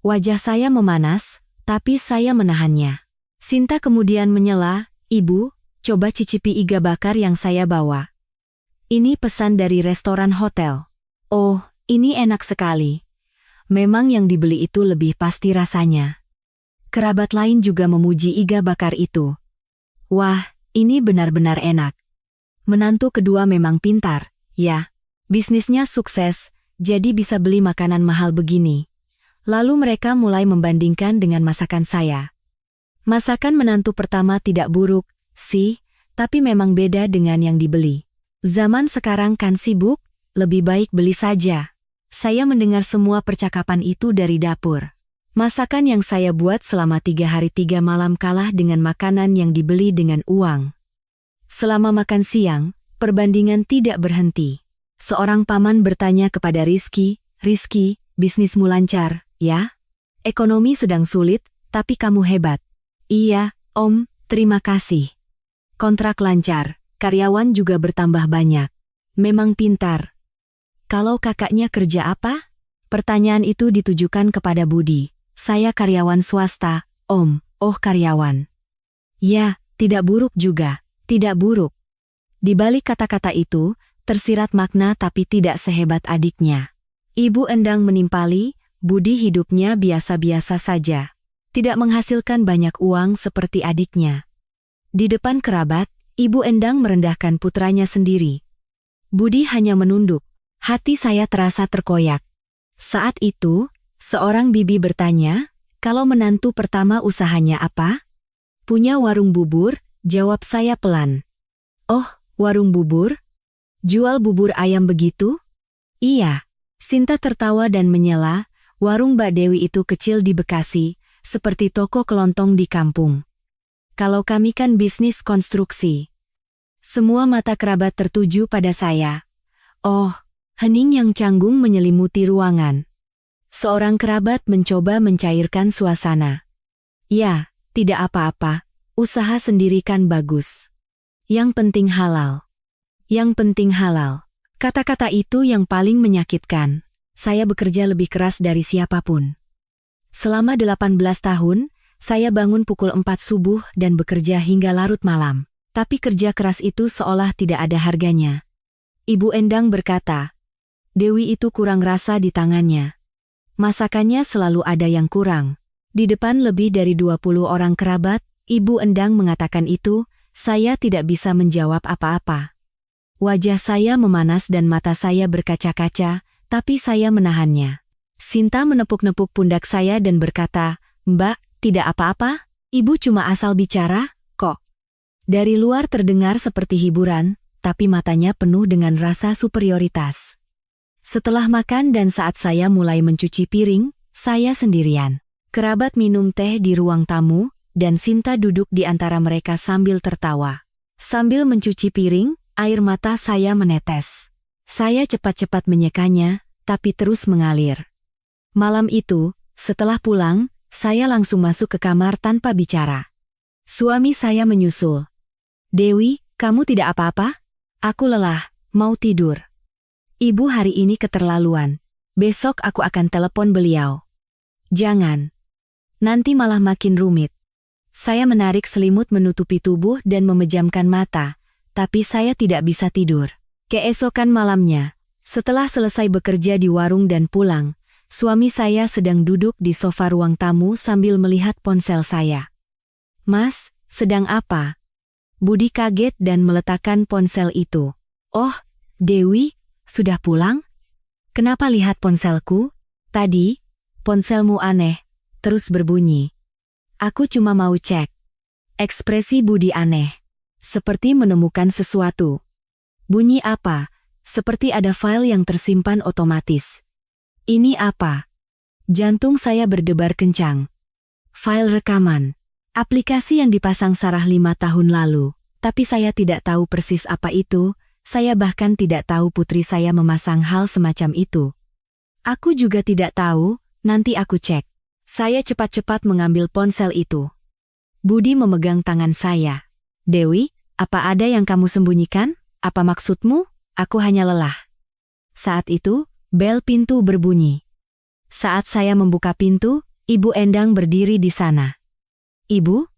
Wajah saya memanas, tapi saya menahannya. Sinta kemudian menyela, "Ibu, coba cicipi iga bakar yang saya bawa. Ini pesan dari restoran hotel." "Oh, ini enak sekali. Memang yang dibeli itu lebih pasti rasanya." Kerabat lain juga memuji iga bakar itu. "Wah, ini benar-benar enak. Menantu kedua memang pintar, ya. Bisnisnya sukses, jadi bisa beli makanan mahal begini." Lalu mereka mulai membandingkan dengan masakan saya. Masakan menantu pertama tidak buruk, sih, tapi memang beda dengan yang dibeli. Zaman sekarang kan sibuk, lebih baik beli saja. Saya mendengar semua percakapan itu dari dapur. Masakan yang saya buat selama 3 hari 3 malam kalah dengan makanan yang dibeli dengan uang. Selama makan siang, perbandingan tidak berhenti. Seorang paman bertanya kepada Rizky, "Rizky, bisnismu lancar, ya? Ekonomi sedang sulit, tapi kamu hebat." "Iya, Om, terima kasih. Kontrak lancar, karyawan juga bertambah banyak. Memang pintar." "Kalau kakaknya kerja apa?" Pertanyaan itu ditujukan kepada Budi. "Saya karyawan swasta, Om." "Oh, karyawan. Ya, tidak buruk juga, tidak buruk." Di balik kata-kata itu, tersirat makna tapi tidak sehebat adiknya. Ibu Endang menimpali, Budi hidupnya biasa-biasa saja. Tidak menghasilkan banyak uang seperti adiknya. Di depan kerabat, Ibu Endang merendahkan putranya sendiri. Budi hanya menunduk. Hati saya terasa terkoyak. Saat itu, seorang bibi bertanya, "Kalau menantu pertama usahanya apa?" "Punya warung bubur," jawab saya pelan. "Oh, warung bubur? Jual bubur ayam begitu?" "Iya." Sinta tertawa dan menyela, "Warung Mbak Dewi itu kecil di Bekasi, seperti toko kelontong di kampung. Kalau kami kan bisnis konstruksi." Semua mata kerabat tertuju pada saya. "Oh," hening yang canggung menyelimuti ruangan. Seorang kerabat mencoba mencairkan suasana. "Ya, tidak apa-apa, usaha sendiri kan bagus. Yang penting halal. Yang penting halal." Kata-kata itu yang paling menyakitkan. Saya bekerja lebih keras dari siapapun. Selama 18 tahun, saya bangun pukul 4 subuh dan bekerja hingga larut malam. Tapi kerja keras itu seolah tidak ada harganya. Ibu Endang berkata, "Dewi itu kurang rasa di tangannya. Masakannya selalu ada yang kurang." Di depan lebih dari 20 orang kerabat, Ibu Endang mengatakan itu, saya tidak bisa menjawab apa-apa. Wajah saya memanas dan mata saya berkaca-kaca, tapi saya menahannya. Sinta menepuk-nepuk pundak saya dan berkata, "Mbak, tidak apa-apa, Ibu cuma asal bicara, kok." Dari luar terdengar seperti hiburan, tapi matanya penuh dengan rasa superioritas. Setelah makan dan saat saya mulai mencuci piring, saya sendirian. Kerabat minum teh di ruang tamu, dan Sinta duduk di antara mereka sambil tertawa. Sambil mencuci piring, air mata saya menetes. Saya cepat-cepat menyekanya, tapi terus mengalir. Malam itu, setelah pulang, saya langsung masuk ke kamar tanpa bicara. Suami saya menyusul. "Dewi, kamu tidak apa-apa? Aku lelah, mau tidur." "Ibu hari ini keterlaluan. Besok aku akan telepon beliau." "Jangan. Nanti malah makin rumit." Saya menarik selimut menutupi tubuh dan memejamkan mata, tapi saya tidak bisa tidur. Keesokan malamnya, setelah selesai bekerja di warung dan pulang, suami saya sedang duduk di sofa ruang tamu sambil melihat ponsel saya. "Mas, sedang apa?" Budi kaget dan meletakkan ponsel itu. "Oh, Dewi, sudah pulang? Kenapa lihat ponselku? Tadi, ponselmu aneh, terus berbunyi." "Aku cuma mau cek." Ekspresi Budi aneh. Seperti menemukan sesuatu. "Bunyi apa?" "Seperti ada file yang tersimpan otomatis." "Ini apa?" Jantung saya berdebar kencang. "File rekaman. Aplikasi yang dipasang Sarah 5 tahun lalu. Tapi saya tidak tahu persis apa itu, saya bahkan tidak tahu putri saya memasang hal semacam itu." "Aku juga tidak tahu, nanti aku cek." Saya cepat-cepat mengambil ponsel itu. Budi memegang tangan saya. "Dewi, apa ada yang kamu sembunyikan? Apa maksudmu? Aku hanya lelah." Saat itu, bel pintu berbunyi. Saat saya membuka pintu, Ibu Endang berdiri di sana. "Ibu?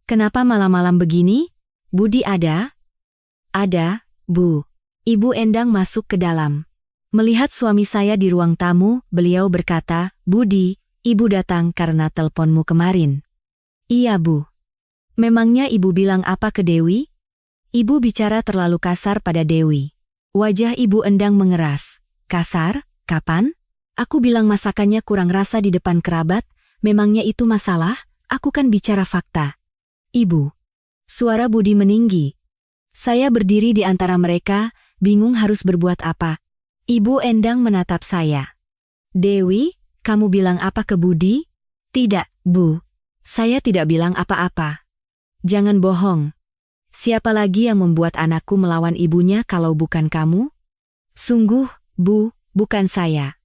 Kenapa malam-malam begini?" "Budi ada?" "Ada, Bu." Ibu Endang masuk ke dalam. Melihat suami saya di ruang tamu, beliau berkata, "Budi, Ibu datang karena teleponmu kemarin." "Iya, Bu." "Memangnya Ibu bilang apa ke Dewi?" "Ibu bicara terlalu kasar pada Dewi." Wajah Ibu Endang mengeras. "Kasar? Kapan? Aku bilang masakannya kurang rasa di depan kerabat, memangnya itu masalah? Aku kan bicara fakta." "Ibu." Suara Budi meninggi. Saya berdiri di antara mereka, bingung harus berbuat apa. Ibu Endang menatap saya. "Dewi, kamu bilang apa ke Budi?" "Tidak, Bu. Saya tidak bilang apa-apa." "Jangan bohong. Siapa lagi yang membuat anakku melawan ibunya kalau bukan kamu?" "Sungguh, Bu, bukan saya."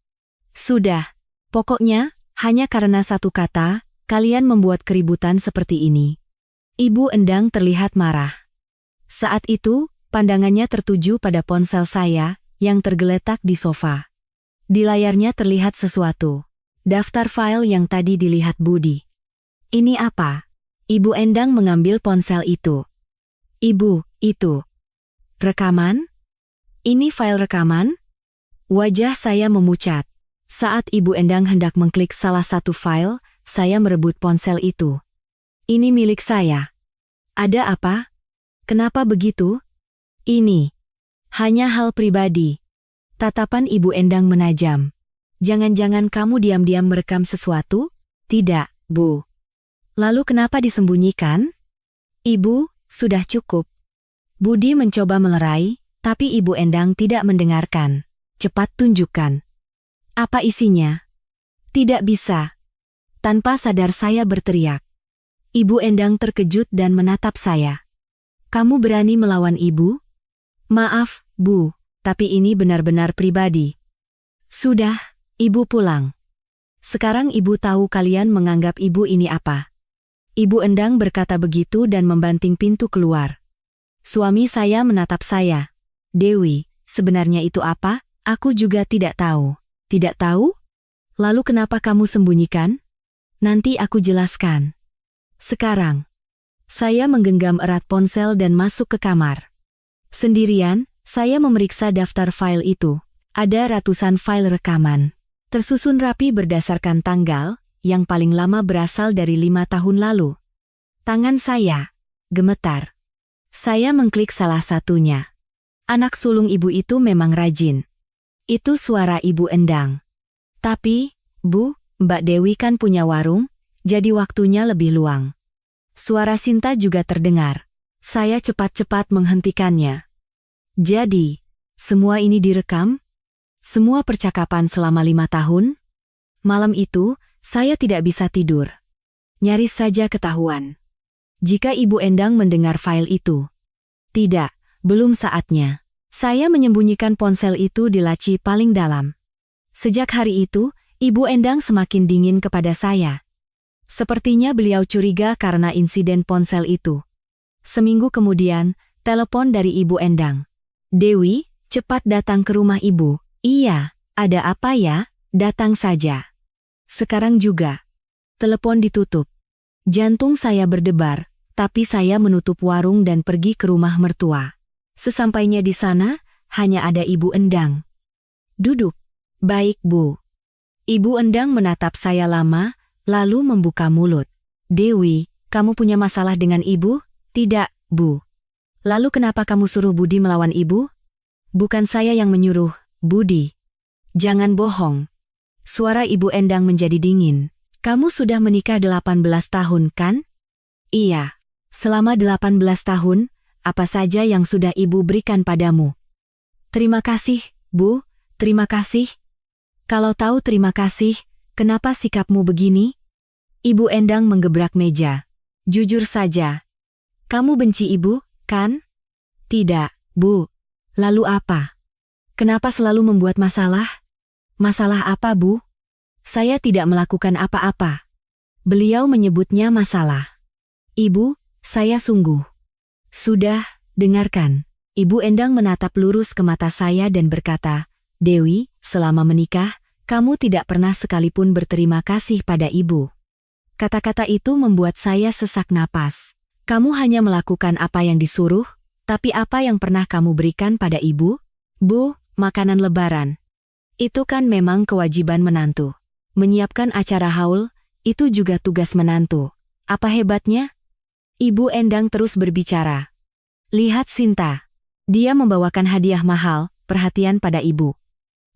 "Sudah. Pokoknya, hanya karena satu kata, kalian membuat keributan seperti ini." Ibu Endang terlihat marah. Saat itu, pandangannya tertuju pada ponsel saya, yang tergeletak di sofa. Di layarnya terlihat sesuatu. Daftar file yang tadi dilihat Budi. "Ini apa?" Ibu Endang mengambil ponsel itu. "Ibu, itu rekaman? Ini file rekaman?" Wajah saya memucat. Saat Ibu Endang hendak mengklik salah satu file, saya merebut ponsel itu. "Ini milik saya." "Ada apa? Kenapa begitu?" "Ini hanya hal pribadi." Tatapan Ibu Endang menajam. "Jangan-jangan kamu diam-diam merekam sesuatu?" "Tidak, Bu." "Lalu kenapa disembunyikan?" "Ibu, sudah cukup." Budi mencoba melerai, tapi Ibu Endang tidak mendengarkan. "Cepat tunjukkan." "Apa isinya?" "Tidak bisa." Tanpa sadar saya berteriak. Ibu Endang terkejut dan menatap saya. "Kamu berani melawan Ibu?" "Maaf, Bu, tapi ini benar-benar pribadi." "Sudah, Ibu pulang. Sekarang Ibu tahu kalian menganggap Ibu ini apa." Ibu Endang berkata begitu dan membanting pintu keluar. Suami saya menatap saya. "Dewi, sebenarnya itu apa? Aku juga tidak tahu." "Tidak tahu? Lalu kenapa kamu sembunyikan?" "Nanti aku jelaskan. Sekarang." Saya menggenggam erat ponsel dan masuk ke kamar. Sendirian, saya memeriksa daftar file itu. Ada ratusan file rekaman. Tersusun rapi berdasarkan tanggal, yang paling lama berasal dari 5 tahun lalu. Tangan saya gemetar. Saya mengklik salah satunya. Anak sulung ibu itu memang rajin. Itu suara Ibu Endang. Tapi, Bu, Mbak Dewi kan punya warung, jadi waktunya lebih luang. Suara Sinta juga terdengar. Saya cepat-cepat menghentikannya. Jadi, semua ini direkam? Semua percakapan selama 5 tahun? Malam itu, saya tidak bisa tidur. Nyaris saja ketahuan. Jika Ibu Endang mendengar file itu. Tidak, belum saatnya. Saya menyembunyikan ponsel itu di laci paling dalam. Sejak hari itu, Ibu Endang semakin dingin kepada saya. Sepertinya beliau curiga karena insiden ponsel itu. Seminggu kemudian, telepon dari Ibu Endang. Dewi, cepat datang ke rumah Ibu. Iya, ada apa ya? Datang saja. Sekarang juga. Telepon ditutup. Jantung saya berdebar, tapi saya menutup warung dan pergi ke rumah mertua. Sesampainya di sana, hanya ada Ibu Endang. Duduk. Baik, Bu. Ibu Endang menatap saya lama, lalu membuka mulut. Dewi, kamu punya masalah dengan Ibu? Tidak, Bu. Lalu kenapa kamu suruh Budi melawan Ibu? Bukan saya yang menyuruh, Budi. Jangan bohong. Suara Ibu Endang menjadi dingin. Kamu sudah menikah 18 tahun, kan? Iya. Selama 18 tahun, apa saja yang sudah Ibu berikan padamu? Terima kasih, Bu, terima kasih. Kalau tahu terima kasih, kenapa sikapmu begini? Ibu Endang menggebrak meja. Jujur saja. Kamu benci Ibu, kan? Tidak, Bu. Lalu apa? Kenapa selalu membuat masalah? Masalah apa, Bu? Saya tidak melakukan apa-apa. Beliau menyebutnya masalah. Ibu, saya sungguh. Sudah, dengarkan. Ibu Endang menatap lurus ke mata saya dan berkata, Dewi, selama menikah, kamu tidak pernah sekalipun berterima kasih pada Ibu. Kata-kata itu membuat saya sesak napas. Kamu hanya melakukan apa yang disuruh, tapi apa yang pernah kamu berikan pada Ibu? Bu, makanan lebaran. Itu kan memang kewajiban menantu. Menyiapkan acara haul, itu juga tugas menantu. Apa hebatnya? Ibu Endang terus berbicara. Lihat Sinta. Dia membawakan hadiah mahal, perhatian pada Ibu.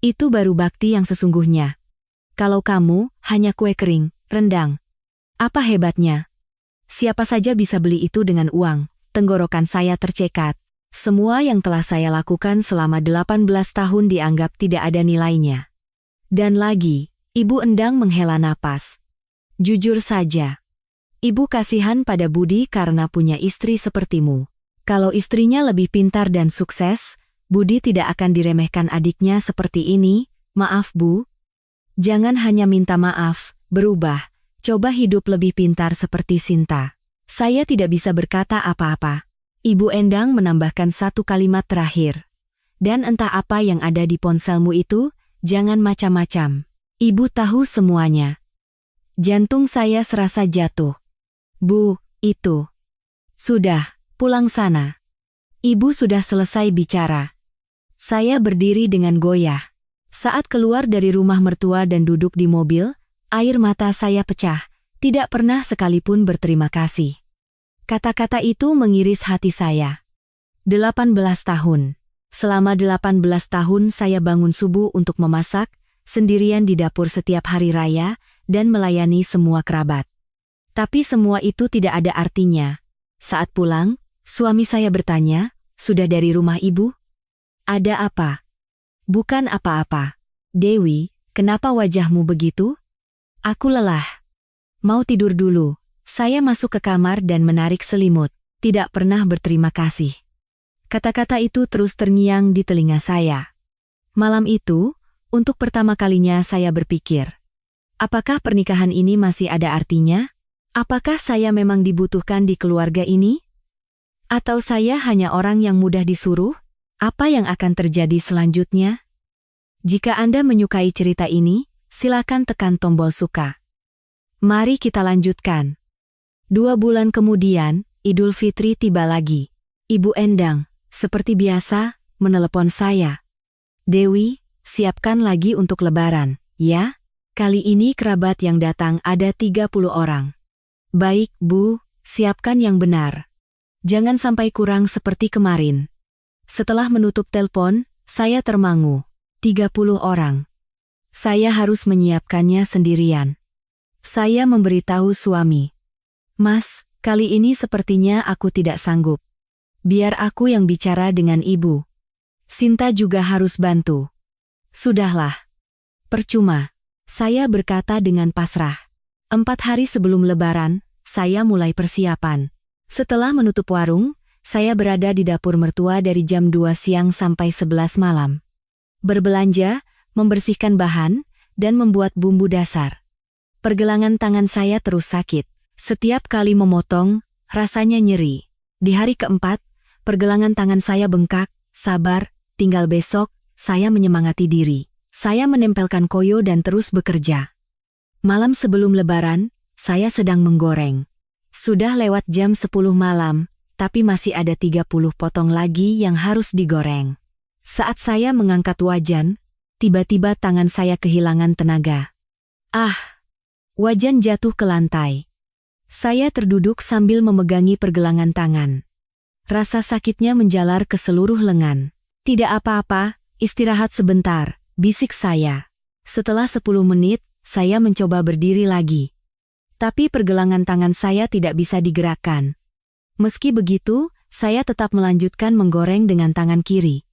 Itu baru bakti yang sesungguhnya. Kalau kamu, hanya kue kering, rendang. Apa hebatnya? Siapa saja bisa beli itu dengan uang. Tenggorokan saya tercekat. Semua yang telah saya lakukan selama 18 tahun dianggap tidak ada nilainya. Dan lagi, Ibu Endang menghela napas. Jujur saja. Ibu kasihan pada Budi karena punya istri sepertimu. Kalau istrinya lebih pintar dan sukses, Budi tidak akan diremehkan adiknya seperti ini. Maaf, Bu. Jangan hanya minta maaf, berubah. Coba hidup lebih pintar seperti Sinta. Saya tidak bisa berkata apa-apa. Ibu Endang menambahkan satu kalimat terakhir. Dan entah apa yang ada di ponselmu itu, jangan macam-macam. Ibu tahu semuanya. Jantung saya serasa jatuh. Bu, itu. Sudah, pulang sana. Ibu sudah selesai bicara. Saya berdiri dengan goyah. Saat keluar dari rumah mertua dan duduk di mobil, air mata saya pecah, tidak pernah sekalipun berterima kasih. Kata-kata itu mengiris hati saya. 18 tahun. Selama 18 tahun saya bangun subuh untuk memasak, sendirian di dapur setiap hari raya, dan melayani semua kerabat. Tapi semua itu tidak ada artinya. Saat pulang, suami saya bertanya, sudah dari rumah Ibu? Ada apa? Bukan apa-apa. Dewi, kenapa wajahmu begitu? Aku lelah. Mau tidur dulu. Saya masuk ke kamar dan menarik selimut. Tidak pernah berterima kasih. Kata-kata itu terus terngiang di telinga saya. Malam itu, untuk pertama kalinya saya berpikir, apakah pernikahan ini masih ada artinya? Apakah saya memang dibutuhkan di keluarga ini? Atau saya hanya orang yang mudah disuruh? Apa yang akan terjadi selanjutnya? Jika Anda menyukai cerita ini, silakan tekan tombol suka. Mari kita lanjutkan. 2 bulan kemudian, Idul Fitri tiba lagi. Ibu Endang, seperti biasa, menelepon saya. Dewi, siapkan lagi untuk Lebaran, ya? Kali ini kerabat yang datang ada 30 orang. Baik, Bu, siapkan yang benar. Jangan sampai kurang seperti kemarin. Setelah menutup telepon, saya termangu. 30 orang. Saya harus menyiapkannya sendirian. Saya memberitahu suami. Mas, kali ini sepertinya aku tidak sanggup. Biar aku yang bicara dengan ibu. Sinta juga harus bantu. Sudahlah. Percuma. Saya berkata dengan pasrah. 4 hari sebelum Lebaran, saya mulai persiapan. Setelah menutup warung, saya berada di dapur mertua dari jam 2 siang sampai 11 malam. Berbelanja, membersihkan bahan, dan membuat bumbu dasar. Pergelangan tangan saya terus sakit. Setiap kali memotong, rasanya nyeri. Di hari keempat, pergelangan tangan saya bengkak. Sabar, tinggal besok, saya menyemangati diri. Saya menempelkan koyo dan terus bekerja. Malam sebelum Lebaran, saya sedang menggoreng. Sudah lewat jam 10 malam, tapi masih ada 30 potong lagi yang harus digoreng. Saat saya mengangkat wajan, tiba-tiba tangan saya kehilangan tenaga. Wajan jatuh ke lantai. Saya terduduk sambil memegangi pergelangan tangan. Rasa sakitnya menjalar ke seluruh lengan. Tidak apa-apa, istirahat sebentar, bisik saya. Setelah 10 menit, saya mencoba berdiri lagi. Tapi pergelangan tangan saya tidak bisa digerakkan. Meski begitu, saya tetap melanjutkan menggoreng dengan tangan kiri.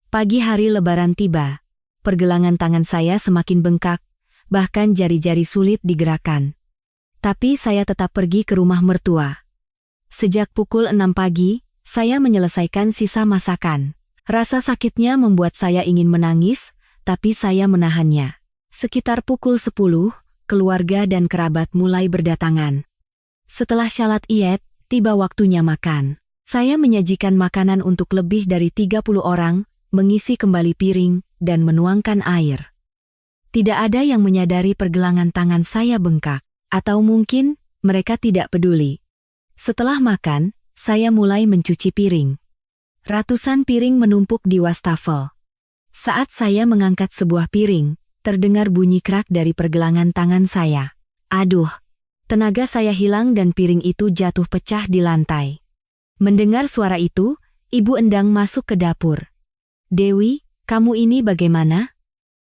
Pagi hari Lebaran tiba. Pergelangan tangan saya semakin bengkak, bahkan jari-jari sulit digerakkan. Tapi saya tetap pergi ke rumah mertua. Sejak pukul 6 pagi, saya menyelesaikan sisa masakan. Rasa sakitnya membuat saya ingin menangis, tapi saya menahannya. Sekitar pukul 10, keluarga dan kerabat mulai berdatangan. Setelah syalat Iyed, tiba waktunya makan. Saya menyajikan makanan untuk lebih dari 30 orang, mengisi kembali piring, dan menuangkan air. Tidak ada yang menyadari pergelangan tangan saya bengkak, atau mungkin mereka tidak peduli. Setelah makan, saya mulai mencuci piring. Ratusan piring menumpuk di wastafel. Saat saya mengangkat sebuah piring, terdengar bunyi krak dari pergelangan tangan saya. Aduh, tenaga saya hilang dan piring itu jatuh pecah di lantai. Mendengar suara itu, Ibu Endang masuk ke dapur. Dewi, kamu ini bagaimana?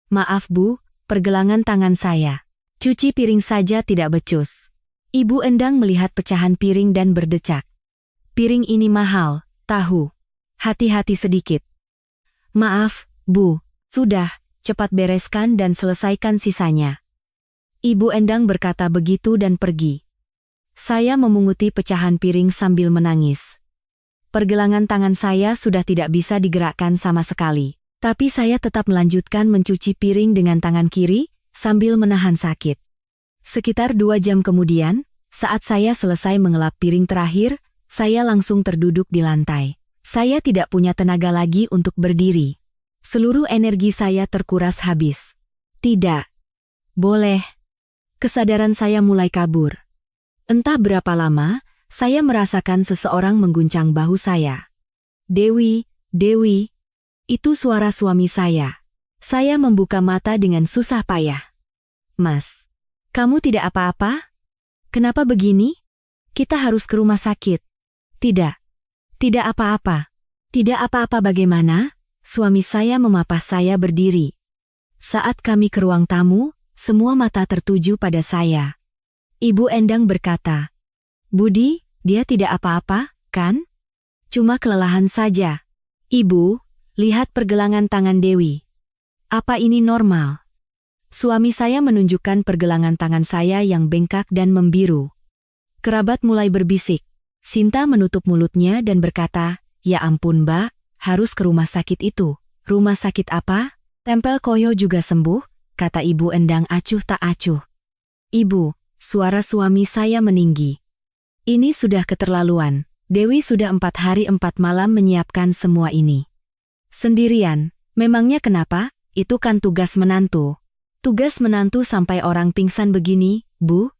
Maaf Bu, pergelangan tangan saya. Cuci piring saja tidak becus. Ibu Endang melihat pecahan piring dan berdecak. Piring ini mahal, tahu. Hati-hati sedikit. Maaf, Bu, sudah, cepat bereskan dan selesaikan sisanya. Ibu Endang berkata begitu dan pergi. Saya memunguti pecahan piring sambil menangis. Pergelangan tangan saya sudah tidak bisa digerakkan sama sekali. Tapi saya tetap melanjutkan mencuci piring dengan tangan kiri, sambil menahan sakit. Sekitar 2 jam kemudian, saat saya selesai mengelap piring terakhir, saya langsung terduduk di lantai. Saya tidak punya tenaga lagi untuk berdiri. Seluruh energi saya terkuras habis. Tidak. Boleh. Kesadaran saya mulai kabur. Entah berapa lama, saya merasakan seseorang mengguncang bahu saya. Dewi, Dewi. Itu suara suami saya. Saya membuka mata dengan susah payah. Mas, kamu tidak apa-apa? Kenapa begini? Kita harus ke rumah sakit. Tidak. Tidak apa-apa. Tidak apa-apa bagaimana? Suami saya memapas saya berdiri. Saat kami ke ruang tamu, semua mata tertuju pada saya. Ibu Endang berkata, Budi, dia tidak apa-apa, kan? Cuma kelelahan saja. Ibu, lihat pergelangan tangan Dewi. Apa ini normal? Suami saya menunjukkan pergelangan tangan saya yang bengkak dan membiru. Kerabat mulai berbisik. Sinta menutup mulutnya dan berkata, Ya ampun Mbak, harus ke rumah sakit itu. Rumah sakit apa? Tempel koyo juga sembuh, kata Ibu Endang acuh tak acuh. Ibu, suara suami saya meninggi. Ini sudah keterlaluan. Dewi sudah 4 hari 4 malam menyiapkan semua ini. Sendirian, memangnya kenapa? Itu kan tugas menantu. Tugas menantu sampai orang pingsan begini, Bu?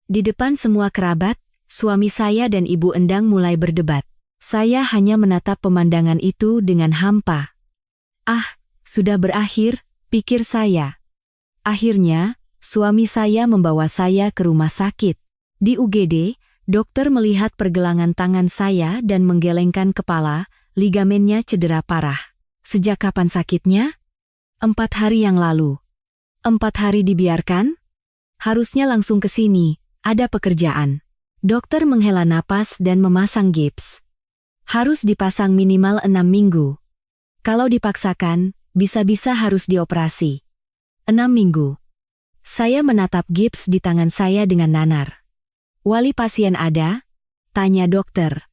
Di depan semua kerabat, suami saya dan Ibu Endang mulai berdebat. Saya hanya menatap pemandangan itu dengan hampa. Sudah berakhir, pikir saya. Akhirnya, Suami saya membawa saya ke rumah sakit. Di UGD, dokter melihat pergelangan tangan saya dan menggelengkan kepala, ligamennya cedera parah. Sejak kapan sakitnya? 4 hari yang lalu. 4 hari dibiarkan? Harusnya langsung ke sini, ada pekerjaan. Dokter menghela napas dan memasang gips. Harus dipasang minimal 6 minggu. Kalau dipaksakan, bisa-bisa harus dioperasi. 6 minggu. Saya menatap gips di tangan saya dengan nanar. Wali pasien ada? Tanya dokter.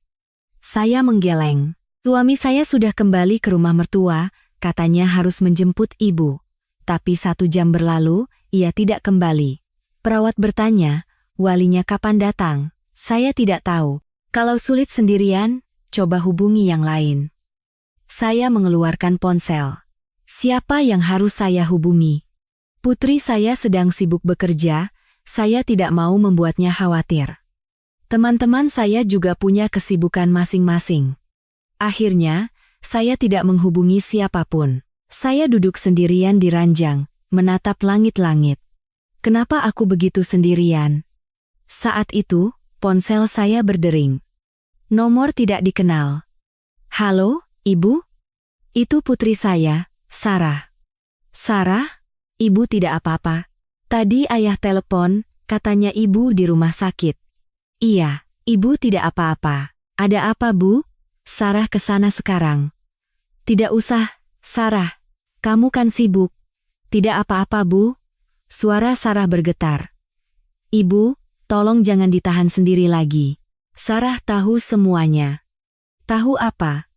Saya menggeleng. Suami saya sudah kembali ke rumah mertua, katanya harus menjemput ibu. Tapi 1 jam berlalu, ia tidak kembali. Perawat bertanya, walinya kapan datang? Saya tidak tahu. Kalau sulit sendirian, coba hubungi yang lain. Saya mengeluarkan ponsel. Siapa yang harus saya hubungi? Putri saya sedang sibuk bekerja, saya tidak mau membuatnya khawatir. Teman-teman saya juga punya kesibukan masing-masing. Akhirnya, saya tidak menghubungi siapapun. Saya duduk sendirian di ranjang, menatap langit-langit. Kenapa aku begitu sendirian? Saat itu, ponsel saya berdering. Nomor tidak dikenal. Halo, Ibu? Itu putri saya, Sarah. Sarah? Ibu tidak apa-apa. Tadi ayah telepon, katanya ibu di rumah sakit. Iya, ibu tidak apa-apa. Ada apa, Bu? Sarah ke sana sekarang. Tidak usah, Sarah. Kamu kan sibuk. Tidak apa-apa, Bu. Suara Sarah bergetar. Ibu, tolong jangan ditahan sendiri lagi. Sarah tahu semuanya. Tahu apa?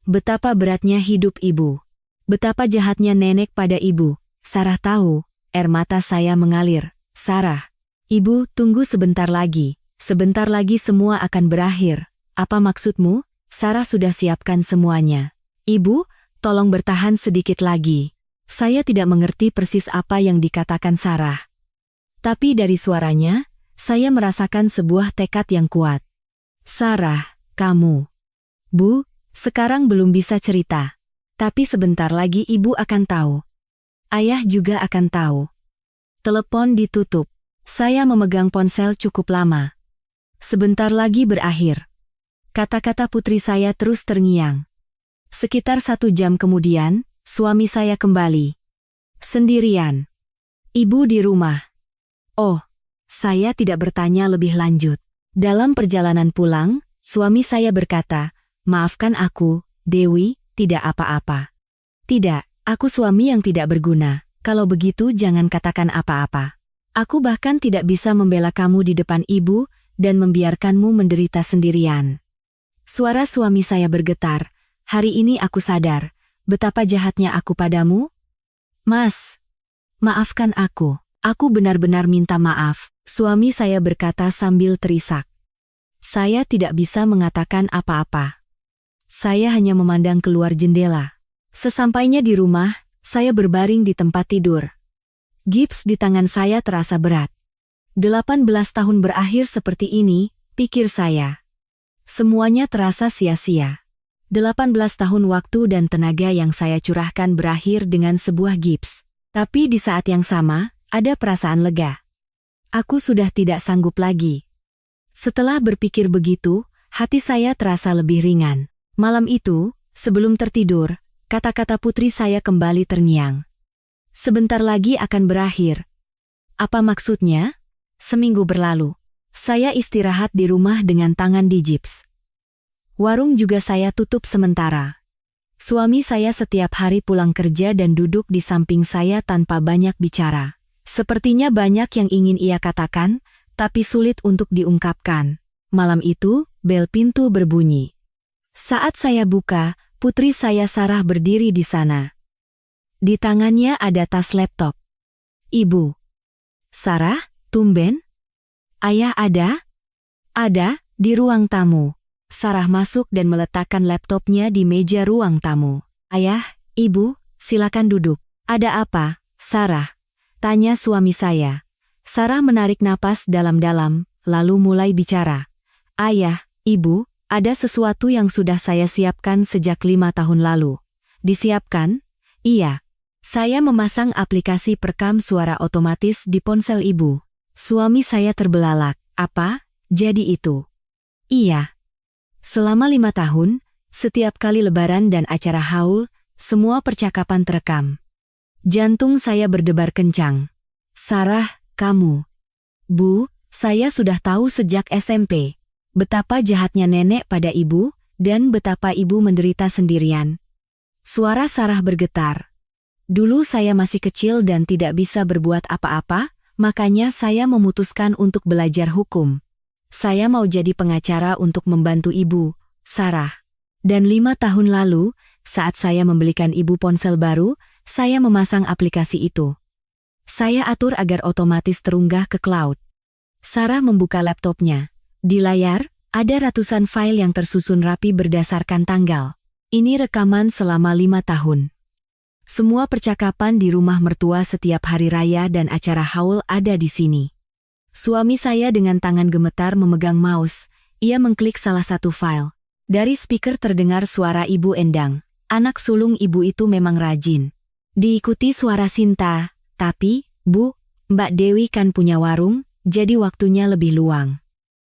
Betapa beratnya hidup ibu. Betapa jahatnya nenek pada ibu. Sarah tahu, air mata saya mengalir. Sarah, ibu, tunggu sebentar lagi. Sebentar lagi semua akan berakhir. Apa maksudmu? Sarah sudah siapkan semuanya. Ibu, tolong bertahan sedikit lagi. Saya tidak mengerti persis apa yang dikatakan Sarah. Tapi dari suaranya, saya merasakan sebuah tekad yang kuat. Sarah, kamu. Bu, sekarang belum bisa cerita. Tapi sebentar lagi ibu akan tahu. Ayah juga akan tahu. Telepon ditutup. Saya memegang ponsel cukup lama. Sebentar lagi berakhir. Kata-kata putri saya terus terngiang. Sekitar 1 jam kemudian, suami saya kembali. Sendirian. Ibu di rumah. Oh, saya tidak bertanya lebih lanjut. Dalam perjalanan pulang, suami saya berkata, maafkan aku, Dewi, tidak apa-apa. Tidak. Aku suami yang tidak berguna, kalau begitu jangan katakan apa-apa. Aku bahkan tidak bisa membela kamu di depan ibu dan membiarkanmu menderita sendirian. Suara suami saya bergetar, hari ini aku sadar, betapa jahatnya aku padamu. Mas, maafkan aku benar-benar minta maaf, suami saya berkata sambil terisak. Saya tidak bisa mengatakan apa-apa. Saya hanya memandang keluar jendela. Sesampainya di rumah, saya berbaring di tempat tidur. Gips di tangan saya terasa berat. 18 tahun berakhir seperti ini, pikir saya. Semuanya terasa sia-sia. 18 tahun waktu dan tenaga yang saya curahkan berakhir dengan sebuah gips. Tapi di saat yang sama, ada perasaan lega. Aku sudah tidak sanggup lagi. Setelah berpikir begitu, hati saya terasa lebih ringan. Malam itu, sebelum tertidur, kata-kata putri saya kembali terngiang. Sebentar lagi akan berakhir. Apa maksudnya? Seminggu berlalu. Saya istirahat di rumah dengan tangan di gips. Warung juga saya tutup sementara. Suami saya setiap hari pulang kerja dan duduk di samping saya tanpa banyak bicara. Sepertinya banyak yang ingin ia katakan, tapi sulit untuk diungkapkan. Malam itu, bel pintu berbunyi. Saat saya buka, putri saya Sarah berdiri di sana. Di tangannya ada tas laptop. Ibu. Sarah, tumben? Ayah ada? Ada, di ruang tamu. Sarah masuk dan meletakkan laptopnya di meja ruang tamu. Ayah, ibu, silakan duduk. Ada apa, Sarah? Tanya suami saya. Sarah menarik napas dalam-dalam, lalu mulai bicara. Ayah, ibu, ada sesuatu yang sudah saya siapkan sejak 5 tahun lalu. Disiapkan? Iya. Saya memasang aplikasi perekam suara otomatis di ponsel ibu. Suami saya terbelalak. Apa? Jadi itu? Iya. Selama 5 tahun, setiap kali lebaran dan acara haul, semua percakapan terekam. Jantung saya berdebar kencang. Sarah, kamu. Bu, saya sudah tahu sejak SMP. Betapa jahatnya nenek pada ibu, dan betapa ibu menderita sendirian. Suara Sarah bergetar. Dulu saya masih kecil dan tidak bisa berbuat apa-apa, makanya saya memutuskan untuk belajar hukum. Saya mau jadi pengacara untuk membantu ibu, Sarah. Dan 5 tahun lalu, saat saya membelikan ibu ponsel baru, saya memasang aplikasi itu. Saya atur agar otomatis terunggah ke cloud. Sarah membuka laptopnya. Di layar, ada ratusan file yang tersusun rapi berdasarkan tanggal. Ini rekaman selama 5 tahun. Semua percakapan di rumah mertua setiap hari raya dan acara haul ada di sini. Suami saya dengan tangan gemetar memegang mouse. Ia mengklik salah satu file. Dari speaker terdengar suara Ibu Endang. Anak sulung ibu itu memang rajin. Diikuti suara Sinta. Tapi, Bu, Mbak Dewi kan punya warung, jadi waktunya lebih luang.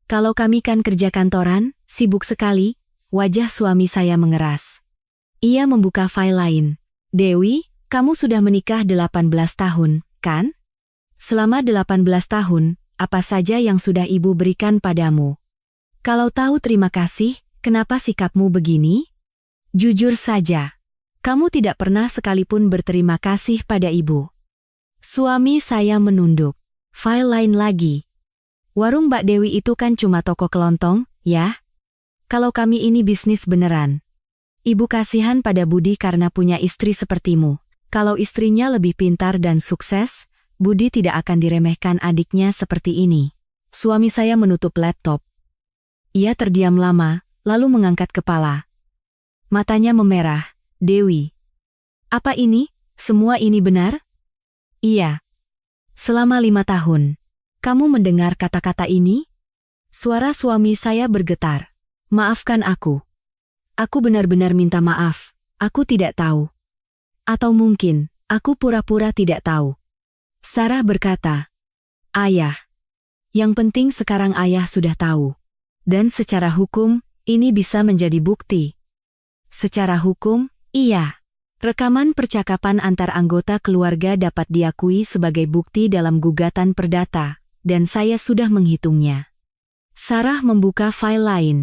Kalau kami kan kerja kantoran, sibuk sekali. Wajah suami saya mengeras. Ia membuka file lain. Dewi, kamu sudah menikah 18 tahun, kan? Selama 18 tahun, apa saja yang sudah ibu berikan padamu? Kalau tahu terima kasih, kenapa sikapmu begini? Jujur saja, kamu tidak pernah sekalipun berterima kasih pada ibu. Suami saya menunduk. File lain lagi. Warung Mbak Dewi itu kan cuma toko kelontong, ya? Kalau kami ini bisnis beneran. Ibu kasihan pada Budi karena punya istri sepertimu. Kalau istrinya lebih pintar dan sukses, Budi tidak akan diremehkan adiknya seperti ini. Suami saya menutup laptop. Ia terdiam lama, lalu mengangkat kepala. Matanya memerah. Dewi. Apa ini? Semua ini benar? Iya. Selama 5 tahun. Kamu mendengar kata-kata ini? Suara suami saya bergetar. Maafkan aku. Aku benar-benar minta maaf. Aku tidak tahu. Atau mungkin, aku pura-pura tidak tahu. Sarah berkata, Ayah. Yang penting sekarang ayah sudah tahu. Dan secara hukum, ini bisa menjadi bukti. Secara hukum, iya. Rekaman percakapan antar anggota keluarga dapat diakui sebagai bukti dalam gugatan perdata, dan saya sudah menghitungnya. Sarah membuka file lain.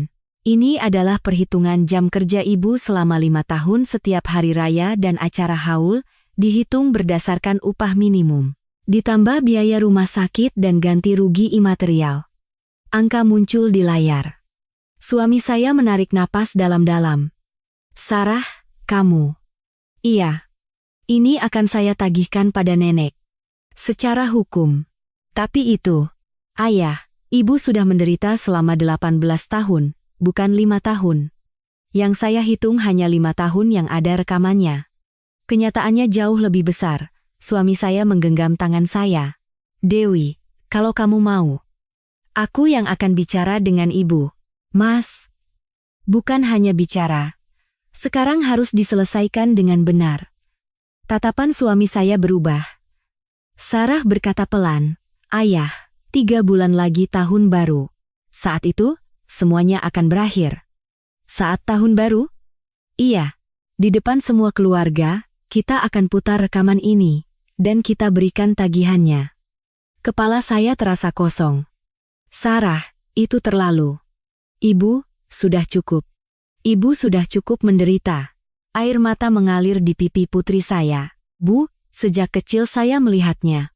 Ini adalah perhitungan jam kerja ibu selama 5 tahun setiap hari raya dan acara haul, dihitung berdasarkan upah minimum. Ditambah biaya rumah sakit dan ganti rugi imaterial. Angka muncul di layar. Suami saya menarik napas dalam-dalam. Sarah, kamu. Iya. Ini akan saya tagihkan pada nenek. Secara hukum. Tapi itu, ayah, ibu sudah menderita selama 18 tahun. Bukan 5 tahun. Yang saya hitung hanya 5 tahun yang ada rekamannya. Kenyataannya jauh lebih besar. Suami saya menggenggam tangan saya. Dewi, kalau kamu mau. Aku yang akan bicara dengan ibu. Mas. Bukan hanya bicara. Sekarang harus diselesaikan dengan benar. Tatapan suami saya berubah. Sarah berkata pelan. Ayah, 3 bulan lagi tahun baru. Saat itu, semuanya akan berakhir. Saat tahun baru? Iya. Di depan semua keluarga, kita akan putar rekaman ini, dan kita berikan tagihannya. Kepala saya terasa kosong. Sarah, itu terlalu. Ibu, sudah cukup. Ibu sudah cukup menderita. Air mata mengalir di pipi putri saya. Bu, sejak kecil saya melihatnya.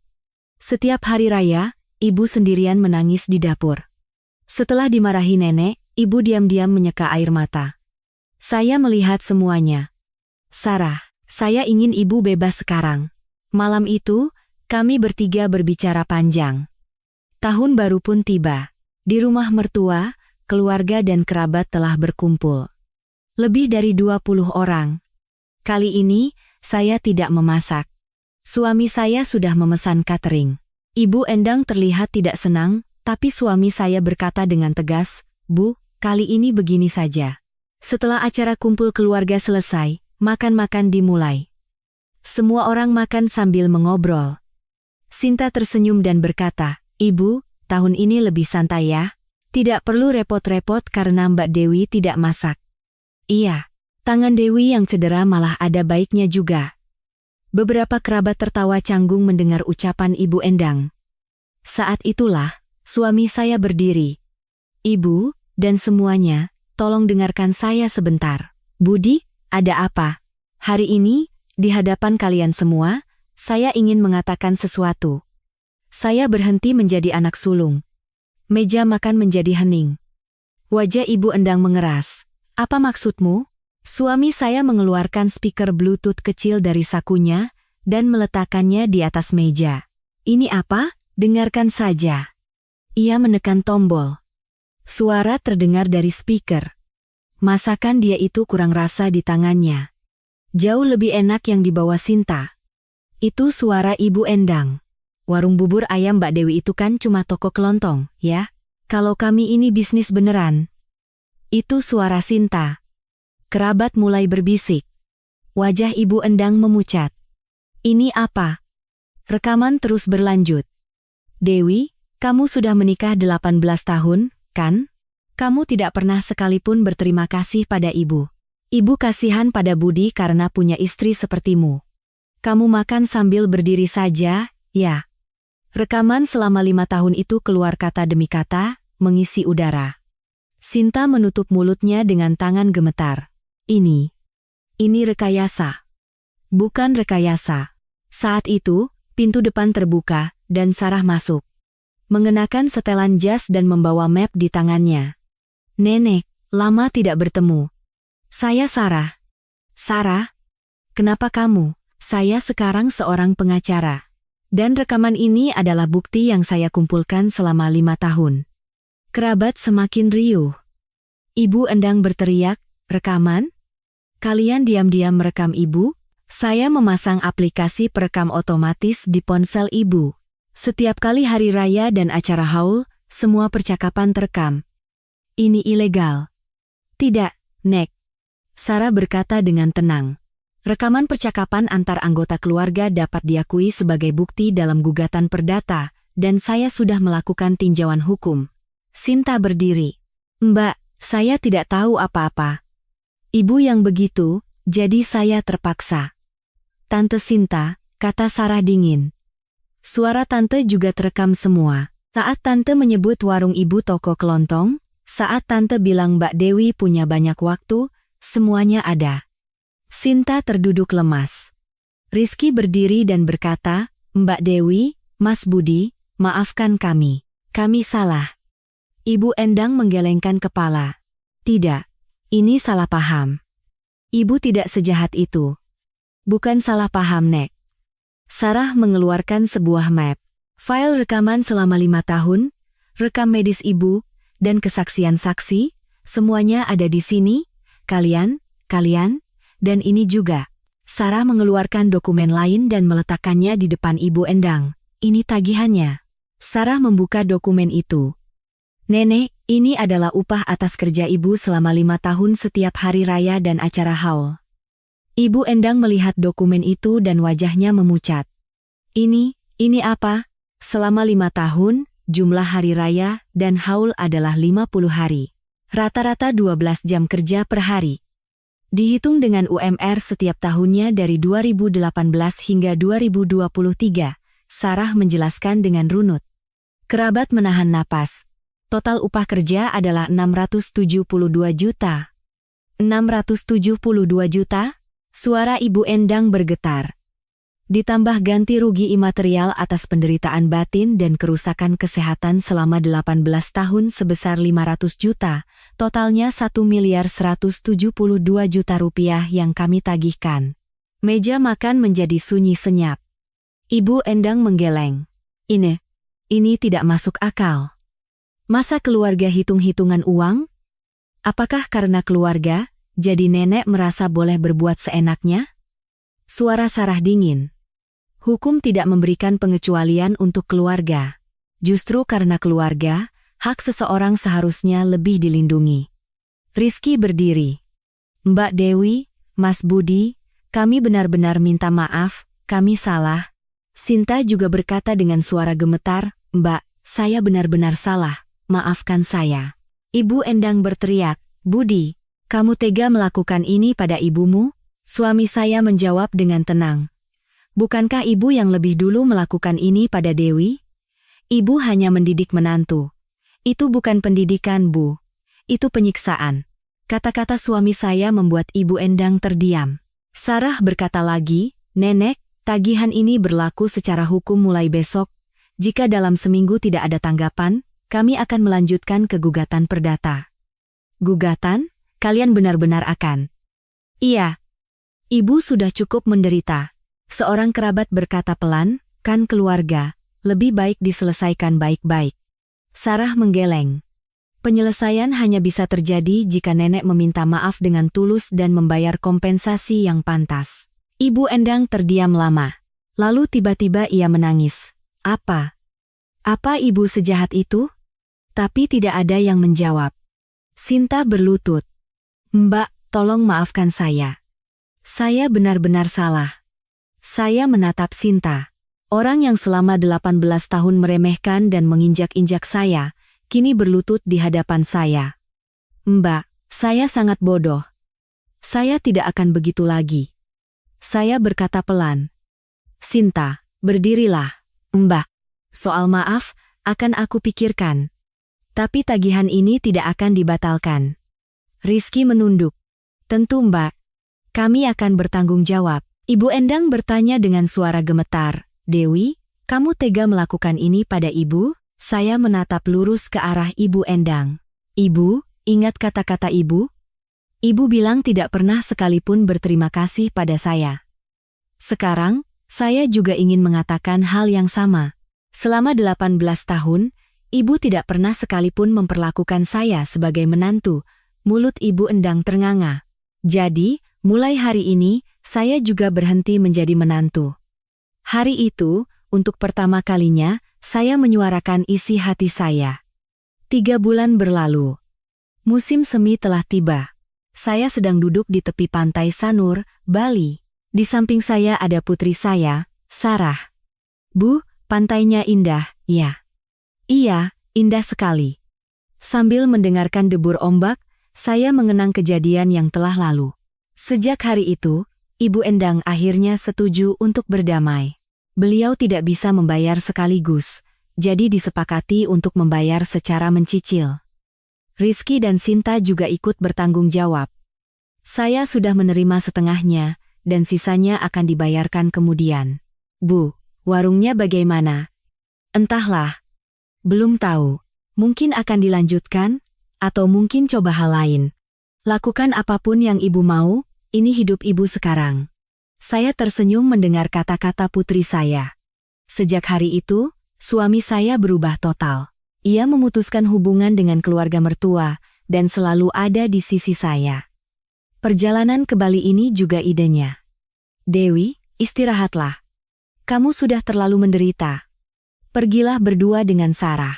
Setiap hari raya, ibu sendirian menangis di dapur. Setelah dimarahi nenek, ibu diam-diam menyeka air mata. Saya melihat semuanya. Sarah, saya ingin ibu bebas sekarang. Malam itu, kami bertiga berbicara panjang. Tahun baru pun tiba. Di rumah mertua, keluarga dan kerabat telah berkumpul. Lebih dari 20 orang. Kali ini, saya tidak memasak. Suami saya sudah memesan catering. Ibu Endang terlihat tidak senang, tapi suami saya berkata dengan tegas, Bu, kali ini begini saja. Setelah acara kumpul keluarga selesai, makan-makan dimulai. Semua orang makan sambil mengobrol. Sinta tersenyum dan berkata, "Ibu, tahun ini lebih santai ya. Tidak perlu repot-repot karena Mbak Dewi tidak masak." "Iya, tangan Dewi yang cedera malah ada baiknya juga." Beberapa kerabat tertawa canggung mendengar ucapan Ibu Endang. Saat itulah, suami saya berdiri. "Ibu, dan semuanya, tolong dengarkan saya sebentar." "Budi, ada apa?" "Hari ini, di hadapan kalian semua, saya ingin mengatakan sesuatu. Saya berhenti menjadi anak sulung." Meja makan menjadi hening. Wajah Ibu Endang mengeras. "Apa maksudmu?" Suami saya mengeluarkan speaker Bluetooth kecil dari sakunya dan meletakkannya di atas meja. "Ini apa? Dengarkan saja." Ia menekan tombol. Suara terdengar dari speaker. Masakan dia itu kurang rasa di tangannya. Jauh lebih enak yang dibawa Sinta. Itu suara Ibu Endang. "Warung bubur ayam Mbak Dewi itu kan cuma toko kelontong, ya? Kalau kami ini bisnis beneran." Itu suara Sinta. Kerabat mulai berbisik. Wajah Ibu Endang memucat. "Ini apa?" Rekaman terus berlanjut. "Dewi, kamu sudah menikah 18 tahun, kan? Kamu tidak pernah sekalipun berterima kasih pada ibu. Ibu kasihan pada Budi karena punya istri sepertimu. Kamu makan sambil berdiri saja, ya?" Rekaman selama 5 tahun itu keluar kata demi kata, mengisi udara. Sinta menutup mulutnya dengan tangan gemetar. Ini rekayasa. Bukan rekayasa. Saat itu, pintu depan terbuka, dan Sarah masuk. Mengenakan setelan jas dan membawa map di tangannya. "Nenek, lama tidak bertemu. Saya Sarah." "Sarah? Kenapa kamu?" "Saya sekarang seorang pengacara. Dan rekaman ini adalah bukti yang saya kumpulkan selama 5 tahun. Kerabat semakin riuh. Ibu Endang berteriak, "Rekaman? Kalian diam-diam merekam ibu?" "Saya memasang aplikasi perekam otomatis di ponsel ibu. Setiap kali hari raya dan acara haul, semua percakapan terekam." "Ini ilegal." "Tidak, Nek." Sarah berkata dengan tenang. "Rekaman percakapan antar anggota keluarga dapat diakui sebagai bukti dalam gugatan perdata, dan saya sudah melakukan tinjauan hukum." Sinta berdiri. "Mbak, saya tidak tahu apa-apa." "Ibu yang begitu, jadi saya terpaksa." "Tante Sinta," kata Sarah dingin. Suara tante juga terekam semua. Saat tante menyebut warung ibu toko kelontong, saat tante bilang Mbak Dewi punya banyak waktu, semuanya ada. Sinta terduduk lemas. Rizky berdiri dan berkata, "Mbak Dewi, Mas Budi, maafkan kami. Kami salah." Ibu Endang menggelengkan kepala. "Tidak, ini salah paham. Ibu tidak sejahat itu." "Bukan salah paham, Nek." Sarah mengeluarkan sebuah map. File rekaman selama 5 tahun, rekam medis ibu, dan kesaksian saksi, semuanya ada di sini, kalian, dan ini juga. Sarah mengeluarkan dokumen lain dan meletakkannya di depan Ibu Endang. "Ini tagihannya." Sarah membuka dokumen itu. "Nenek, ini adalah upah atas kerja ibu selama 5 tahun setiap hari raya dan acara haul." Ibu Endang melihat dokumen itu dan wajahnya memucat. Ini apa? Selama 5 tahun, jumlah hari raya dan haul adalah 50 hari. Rata-rata 12 jam kerja per hari. Dihitung dengan UMR setiap tahunnya dari 2018 hingga 2023, Sarah menjelaskan dengan runut. Kerabat menahan napas. Total upah kerja adalah 672 juta. 672 juta? Suara Ibu Endang bergetar. Ditambah ganti rugi imaterial atas penderitaan batin dan kerusakan kesehatan selama 18 tahun sebesar 500 juta, totalnya 1.172 juta rupiah yang kami tagihkan. Meja makan menjadi sunyi senyap. Ibu Endang menggeleng. Ini tidak masuk akal. Masa keluarga hitung-hitungan uang? Apakah karena keluarga, jadi nenek merasa boleh berbuat seenaknya? Suara Sarah dingin. Hukum tidak memberikan pengecualian untuk keluarga. Justru karena keluarga, hak seseorang seharusnya lebih dilindungi. Rizky berdiri. Mbak Dewi, Mas Budi, kami benar-benar minta maaf, kami salah. Sinta juga berkata dengan suara gemetar, Mbak, saya benar-benar salah, maafkan saya. Ibu Endang berteriak, Budi, kamu tega melakukan ini pada ibumu? Suami saya menjawab dengan tenang. Bukankah ibu yang lebih dulu melakukan ini pada Dewi? Ibu hanya mendidik menantu. Itu bukan pendidikan, Bu. Itu penyiksaan. Kata-kata suami saya membuat Ibu Endang terdiam. Sarah berkata lagi, Nenek, tagihan ini berlaku secara hukum mulai besok. Jika dalam seminggu tidak ada tanggapan, kami akan melanjutkan ke gugatan perdata. Gugatan? Kalian benar-benar akan? Iya. Ibu sudah cukup menderita. Seorang kerabat berkata pelan, kan keluarga, lebih baik diselesaikan baik-baik. Sarah menggeleng. Penyelesaian hanya bisa terjadi jika nenek meminta maaf dengan tulus dan membayar kompensasi yang pantas. Ibu Endang terdiam lama. Lalu tiba-tiba ia menangis. Apa? Apa ibu sejahat itu? Tapi tidak ada yang menjawab. Sinta berlutut. Mbak, tolong maafkan saya. Saya benar-benar salah. Saya menatap Sinta. Orang yang selama 18 tahun meremehkan dan menginjak-injak saya, kini berlutut di hadapan saya. Mbak, saya sangat bodoh. Saya tidak akan begitu lagi. Saya berkata pelan. Sinta, berdirilah. Mbak, soal maaf, akan aku pikirkan. Tapi tagihan ini tidak akan dibatalkan. Rizky menunduk. Tentu Mbak. Kami akan bertanggung jawab. Ibu Endang bertanya dengan suara gemetar. Dewi, kamu tega melakukan ini pada ibu? Saya menatap lurus ke arah Ibu Endang. Ibu, ingat kata-kata ibu? Ibu bilang tidak pernah sekalipun berterima kasih pada saya. Sekarang, saya juga ingin mengatakan hal yang sama. Selama 18 tahun, ibu tidak pernah sekalipun memperlakukan saya sebagai menantu. Mulut Ibu Endang ternganga. Jadi, mulai hari ini, saya juga berhenti menjadi menantu. Hari itu, untuk pertama kalinya, saya menyuarakan isi hati saya. 3 bulan berlalu. Musim semi telah tiba. Saya sedang duduk di tepi pantai Sanur, Bali. Di samping saya ada putri saya, Sarah. Bu, pantainya indah, ya? Iya, indah sekali. Sambil mendengarkan debur ombak, saya mengenang kejadian yang telah lalu. Sejak hari itu, Ibu Endang akhirnya setuju untuk berdamai. Beliau tidak bisa membayar sekaligus, jadi disepakati untuk membayar secara mencicil. Rizky dan Sinta juga ikut bertanggung jawab. Saya sudah menerima setengahnya, dan sisanya akan dibayarkan kemudian. Bu, warungnya bagaimana? Entahlah. Belum tahu. Mungkin akan dilanjutkan, atau mungkin coba hal lain. Lakukan apapun yang ibu mau, ini hidup ibu sekarang. Saya tersenyum mendengar kata-kata putri saya. Sejak hari itu, suami saya berubah total. Ia memutuskan hubungan dengan keluarga mertua, dan selalu ada di sisi saya. Perjalanan ke Bali ini juga idenya. Dewi, istirahatlah. Kamu sudah terlalu menderita. Pergilah berdua dengan Sarah.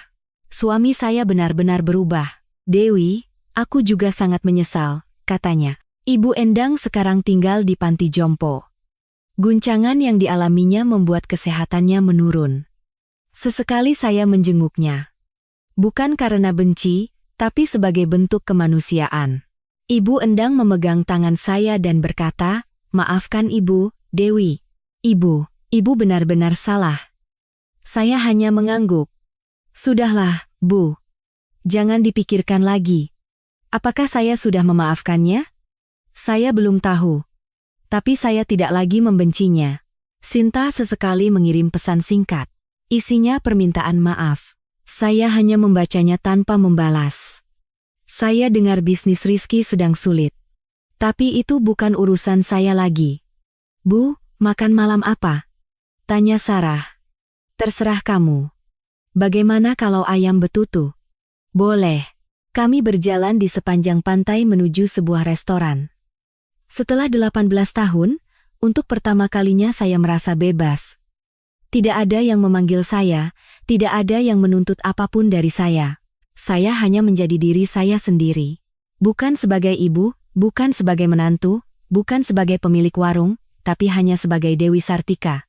Suami saya benar-benar berubah. Dewi, aku juga sangat menyesal, katanya. Ibu Endang sekarang tinggal di panti jompo. Guncangan yang dialaminya membuat kesehatannya menurun. Sesekali saya menjenguknya. Bukan karena benci, tapi sebagai bentuk kemanusiaan. Ibu Endang memegang tangan saya dan berkata, maafkan Ibu, Dewi. Ibu benar-benar salah. Saya hanya mengangguk. Sudahlah, Bu. Jangan dipikirkan lagi. Apakah saya sudah memaafkannya? Saya belum tahu. Tapi saya tidak lagi membencinya. Sinta sesekali mengirim pesan singkat. Isinya permintaan maaf. Saya hanya membacanya tanpa membalas. Saya dengar bisnis Rizky sedang sulit. Tapi itu bukan urusan saya lagi. Bu, makan malam apa? Tanya Sarah. Terserah kamu. Bagaimana kalau ayam betutu? Boleh. Kami berjalan di sepanjang pantai menuju sebuah restoran. Setelah 18 tahun, untuk pertama kalinya saya merasa bebas. Tidak ada yang memanggil saya, tidak ada yang menuntut apapun dari saya. Saya hanya menjadi diri saya sendiri. Bukan sebagai ibu, bukan sebagai menantu, bukan sebagai pemilik warung, tapi hanya sebagai Dewi Sartika.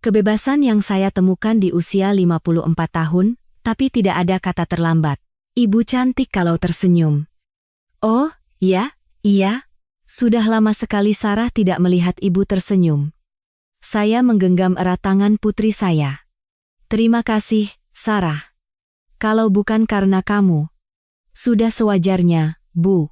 Kebebasan yang saya temukan di usia 54 tahun, tapi tidak ada kata terlambat. Ibu cantik kalau tersenyum. Oh, ya, iya. Sudah lama sekali Sarah tidak melihat ibu tersenyum. Saya menggenggam erat tangan putri saya. Terima kasih, Sarah. Kalau bukan karena kamu. Sudah sewajarnya, Bu.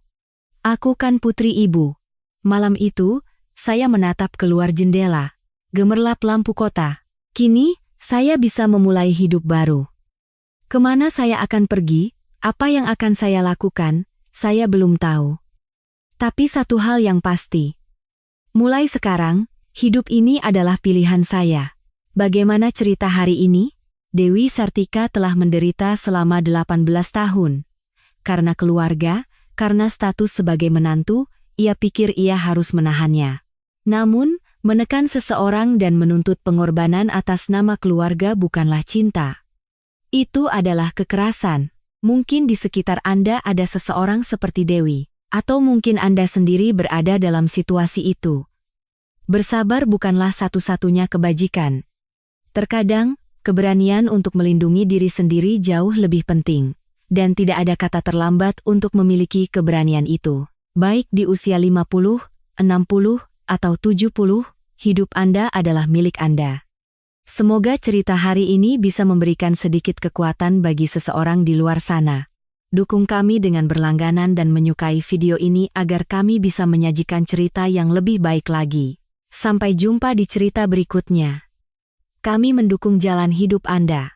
Aku kan putri ibu. Malam itu, saya menatap keluar jendela. Gemerlap lampu kota. Kini, saya bisa memulai hidup baru. Kemana saya akan pergi, apa yang akan saya lakukan, saya belum tahu. Tapi satu hal yang pasti. Mulai sekarang, hidup ini adalah pilihan saya. Bagaimana cerita hari ini? Dewi Sartika telah menderita selama 18 tahun. Karena keluarga, karena status sebagai menantu, ia pikir ia harus menahannya. Namun, menekan seseorang dan menuntut pengorbanan atas nama keluarga bukanlah cinta. Itu adalah kekerasan. Mungkin di sekitar Anda ada seseorang seperti Dewi, atau mungkin Anda sendiri berada dalam situasi itu. Bersabar bukanlah satu-satunya kebajikan. Terkadang, keberanian untuk melindungi diri sendiri jauh lebih penting. Dan tidak ada kata terlambat untuk memiliki keberanian itu. Baik di usia 50, 60, atau 70, hidup Anda adalah milik Anda. Semoga cerita hari ini bisa memberikan sedikit kekuatan bagi seseorang di luar sana. Dukung kami dengan berlangganan dan menyukai video ini agar kami bisa menyajikan cerita yang lebih baik lagi. Sampai jumpa di cerita berikutnya. Kami mendukung jalan hidup Anda.